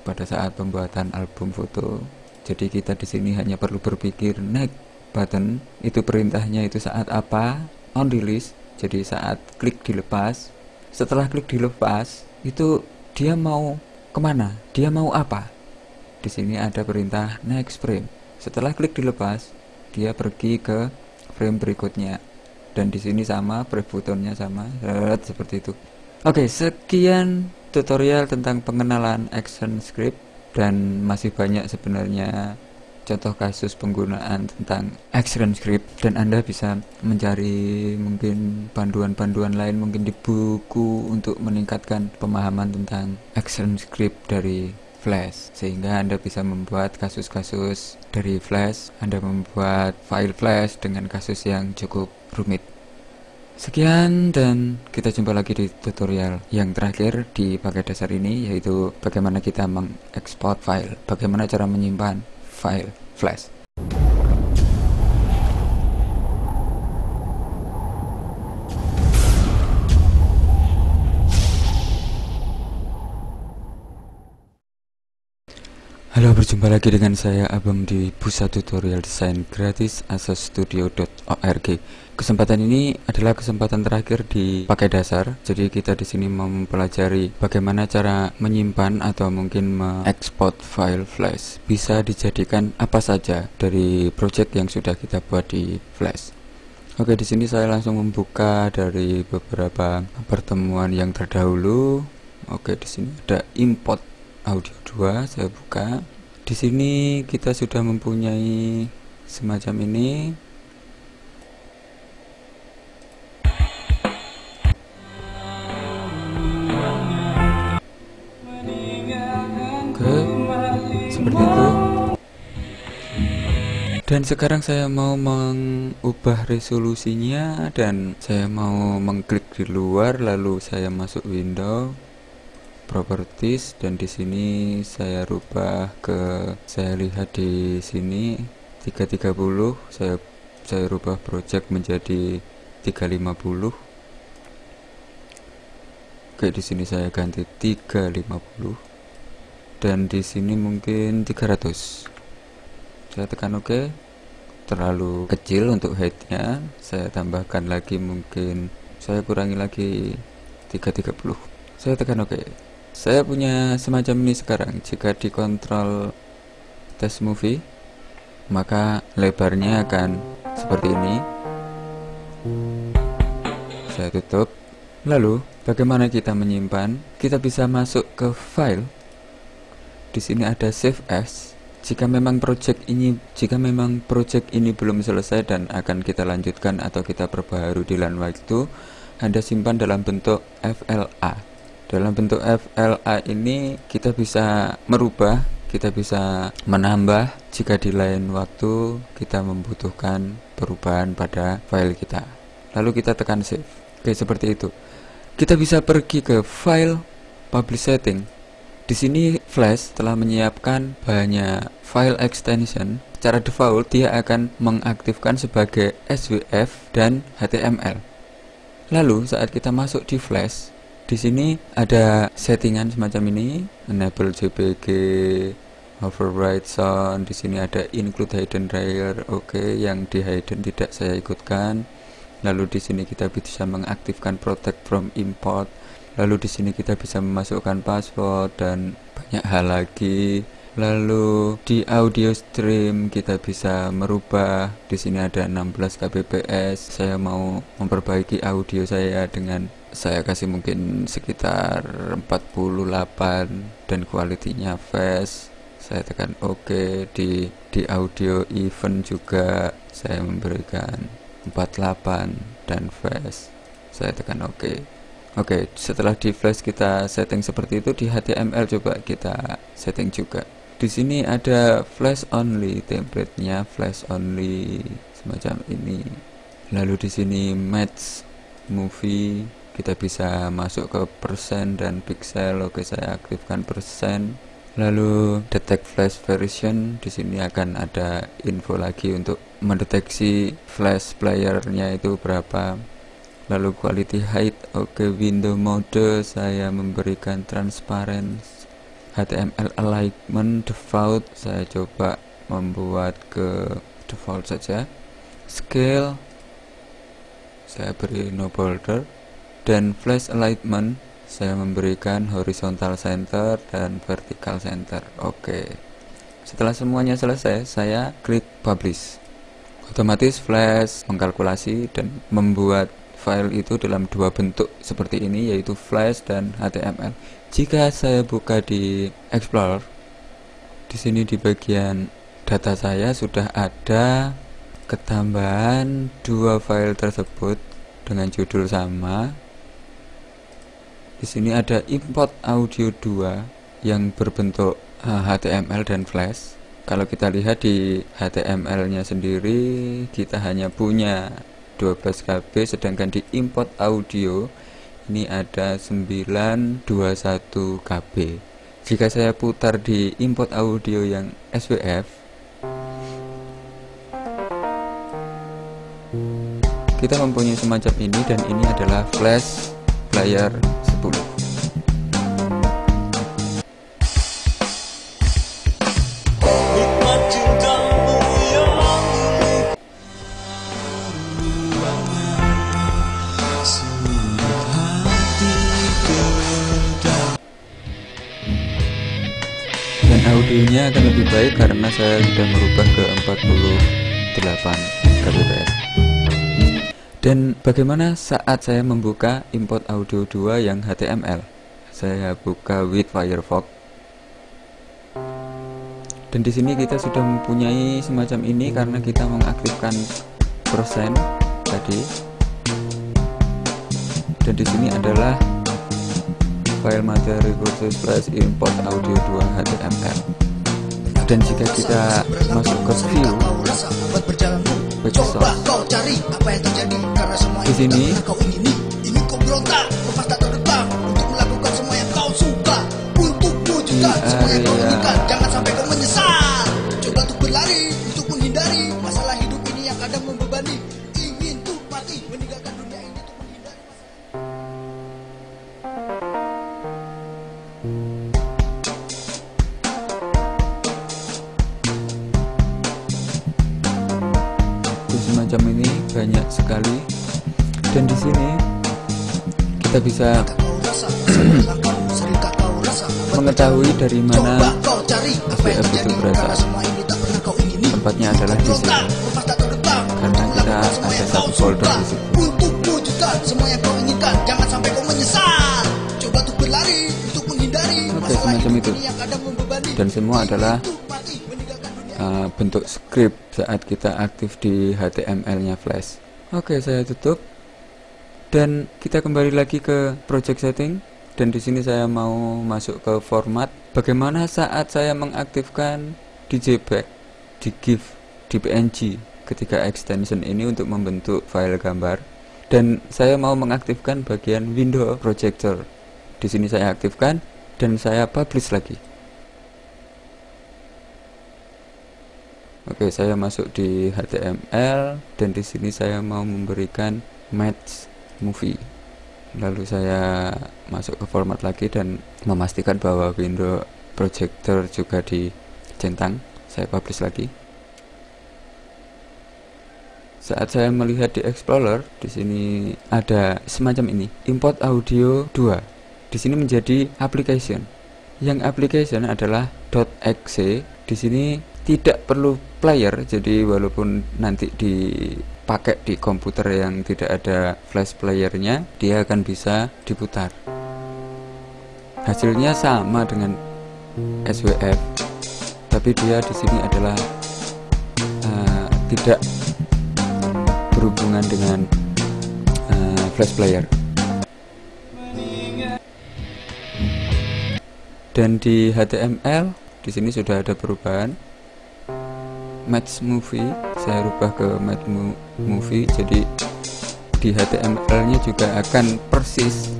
pada saat pembuatan album foto. Jadi kita di sini hanya perlu berpikir next button itu perintahnya itu saat apa, on release jadi saat klik dilepas. Setelah klik dilepas itu dia mau kemana, dia mau apa. Di sini ada perintah next frame. Setelah klik dilepas dia pergi ke frame berikutnya. Dan di sini sama, pref buttonnya sama, seperti itu. Oke, sekian tutorial tentang pengenalan ActionScript, dan masih banyak sebenarnya contoh kasus penggunaan tentang ActionScript, dan Anda bisa mencari mungkin panduan-panduan lain mungkin di buku untuk meningkatkan pemahaman tentang ActionScript dari Flash, sehingga Anda bisa membuat kasus-kasus dari Flash, Anda membuat file Flash dengan kasus yang cukup rumit. Sekian, dan kita jumpa lagi di tutorial yang terakhir di paket dasar ini, yaitu bagaimana kita mengekspor file, bagaimana cara menyimpan file Flash. Halo, berjumpa lagi dengan saya Abam di Pusat Tutorial Desain Gratis asastudio.org. Kesempatan ini adalah kesempatan terakhir di pakai dasar. Jadi kita di sini mau mempelajari bagaimana cara menyimpan atau mungkin mengekspor file Flash. Bisa dijadikan apa saja dari project yang sudah kita buat di Flash. Oke, di sini saya langsung membuka dari beberapa pertemuan yang terdahulu. Oke, di sini ada import audio 2, saya buka. Di sini kita sudah mempunyai semacam ini. Oke, seperti itu. Dan sekarang saya mau mengubah resolusinya, dan saya mau mengklik di luar, lalu saya masuk window properties, dan di sini saya rubah ke, saya lihat di sini 330, saya rubah project menjadi 350. Oke, di sini saya ganti 350, dan di sini mungkin 300. Saya tekan OK. Terlalu kecil untuk height-nya, saya tambahkan lagi, mungkin saya kurangi lagi 330. Saya tekan OK. Saya punya semacam ini sekarang. Jika dikontrol test movie, maka lebarnya akan seperti ini. Saya tutup. Lalu, bagaimana kita menyimpan? Kita bisa masuk ke file. Di sini ada save as. Jika memang project ini belum selesai dan akan kita lanjutkan atau kita perbaharui di lain waktu, Anda simpan dalam bentuk FLA. Dalam bentuk FLA ini kita bisa merubah, kita bisa menambah jika di lain waktu kita membutuhkan perubahan pada file kita. Lalu kita tekan save. Oke, seperti itu. Kita bisa pergi ke file publish setting. Di sini Flash telah menyiapkan banyak file extension. Secara default dia akan mengaktifkan sebagai SVF dan HTML. Lalu saat kita masuk di Flash, di sini ada settingan semacam ini, enable JPG, override sound. Di sini ada include hidden layer, oke, yang di hidden tidak saya ikutkan. Lalu di sini kita bisa mengaktifkan protect from import. Lalu di sini kita bisa memasukkan password dan banyak hal lagi. Lalu di audio stream kita bisa merubah. Di sini ada 16 kbps. Saya mau memperbaiki audio saya dengan saya kasih mungkin sekitar 48 dan kualitinya fast. Saya tekan OK. Di audio event juga saya memberikan 48 dan fast. Saya tekan OK. Oke, setelah di Flash kita setting seperti itu, di HTML coba kita setting juga. Di sini ada Flash only, template-nya Flash only semacam ini. Lalu di sini match movie, kita bisa masuk ke persen dan pixel. Oke, saya aktifkan persen. Lalu detect flash version, di sini akan ada info lagi untuk mendeteksi flash player-nya itu berapa. Lalu quality height, oke, window mode saya memberikan transparent. HTML alignment default saya coba membuat ke default saja. Scale saya beri no border, dan flash alignment saya memberikan horizontal center dan vertical center. Oke. Setelah semuanya selesai, saya klik publish. Otomatis Flash mengkalkulasi dan membuat file itu dalam dua bentuk seperti ini, yaitu Flash dan HTML. Jika saya buka di Explorer, di sini di bagian data saya sudah ada ketambahan dua file tersebut dengan judul sama. Di sini ada import audio 2 yang berbentuk HTML dan Flash. Kalau kita lihat di HTML-nya sendiri, kita hanya punya 12 KB, sedangkan di import audio ini ada 921 KB. Jika saya putar di import audio yang SWF, kita mempunyai semacam ini, dan ini adalah Flash player 10. Dan audionya akan lebih baik karena saya sudah merubah ke 48 kbps. Dan bagaimana saat saya membuka import audio 2 yang HTML? Saya buka with Firefox. Dan di sini kita sudah mempunyai semacam ini karena kita mengaktifkan persen tadi. Dan di sini adalah file materi khusus flash import audio 2 HTML. Dan jika kita masuk ke view back source, di sini di area jangan sampai kau menyesal. Coba untuk berlari, untuk menghindari masalah hidup ini yang kadang membebani. Ingin tuh mati, meninggalkan dunia ini untuk menghindari semacam ini banyak sekali. Dan di sini kita bisa mengetahui dari mana SWF itu berasal. Tempatnya adalah di sini karena kita ada satu folder di situ. Oke, semacam itu. Dan semua adalah bentuk script saat kita aktif di HTML-nya Flash. Oke, saya tutup. Dan kita kembali lagi ke project setting. Dan di sini saya mau masuk ke format. Bagaimana saat saya mengaktifkan di JPEG, di GIF, di PNG ketika extension ini untuk membentuk file gambar. Dan saya mau mengaktifkan bagian window projector. Di sini saya aktifkan dan saya publish lagi. Oke, saya masuk di HTML dan di sini saya mau memberikan match Movie. Lalu saya masuk ke format lagi dan memastikan bahwa window projector juga dicentang. Saya publish lagi. Saat saya melihat di Explorer, di sini ada semacam ini, import audio 2. Di sini menjadi application. Yang application adalah .exe. Di sini tidak perlu player, jadi walaupun nanti dipakai di komputer yang tidak ada flash playernya, dia akan bisa diputar. Hasilnya sama dengan SWF, tapi dia di sini adalah tidak berhubungan dengan flash player. Dan di HTML di sini sudah ada perubahan. Match Movie saya rubah ke Match Movie, jadi di HTML-nya juga akan persis,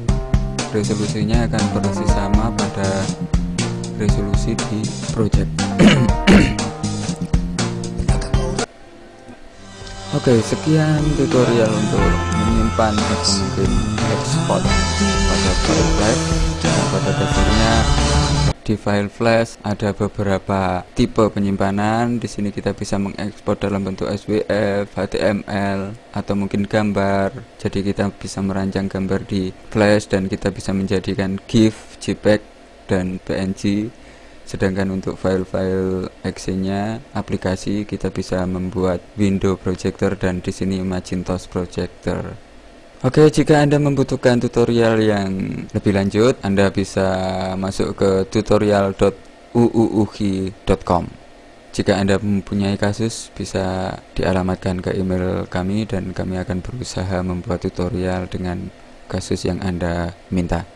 resolusinya akan persis sama pada resolusi di project. Oke, sekian tutorial untuk menyimpan atau mungkin ekspor pada file flash. Nah, pada dasarnya di file flash ada beberapa tipe penyimpanan. Di sini kita bisa mengekspor dalam bentuk SWF, HTML, atau mungkin gambar. Jadi kita bisa merancang gambar di flash dan kita bisa menjadikan GIF, JPEG, dan PNG. Sedangkan untuk file-file exe-nya aplikasi kita bisa membuat window projector dan di sini Macintosh projector. Oke, jika Anda membutuhkan tutorial yang lebih lanjut, Anda bisa masuk ke tutorial.uuuhi.com. Jika Anda mempunyai kasus, bisa dialamatkan ke email kami dan kami akan berusaha membuat tutorial dengan kasus yang Anda minta.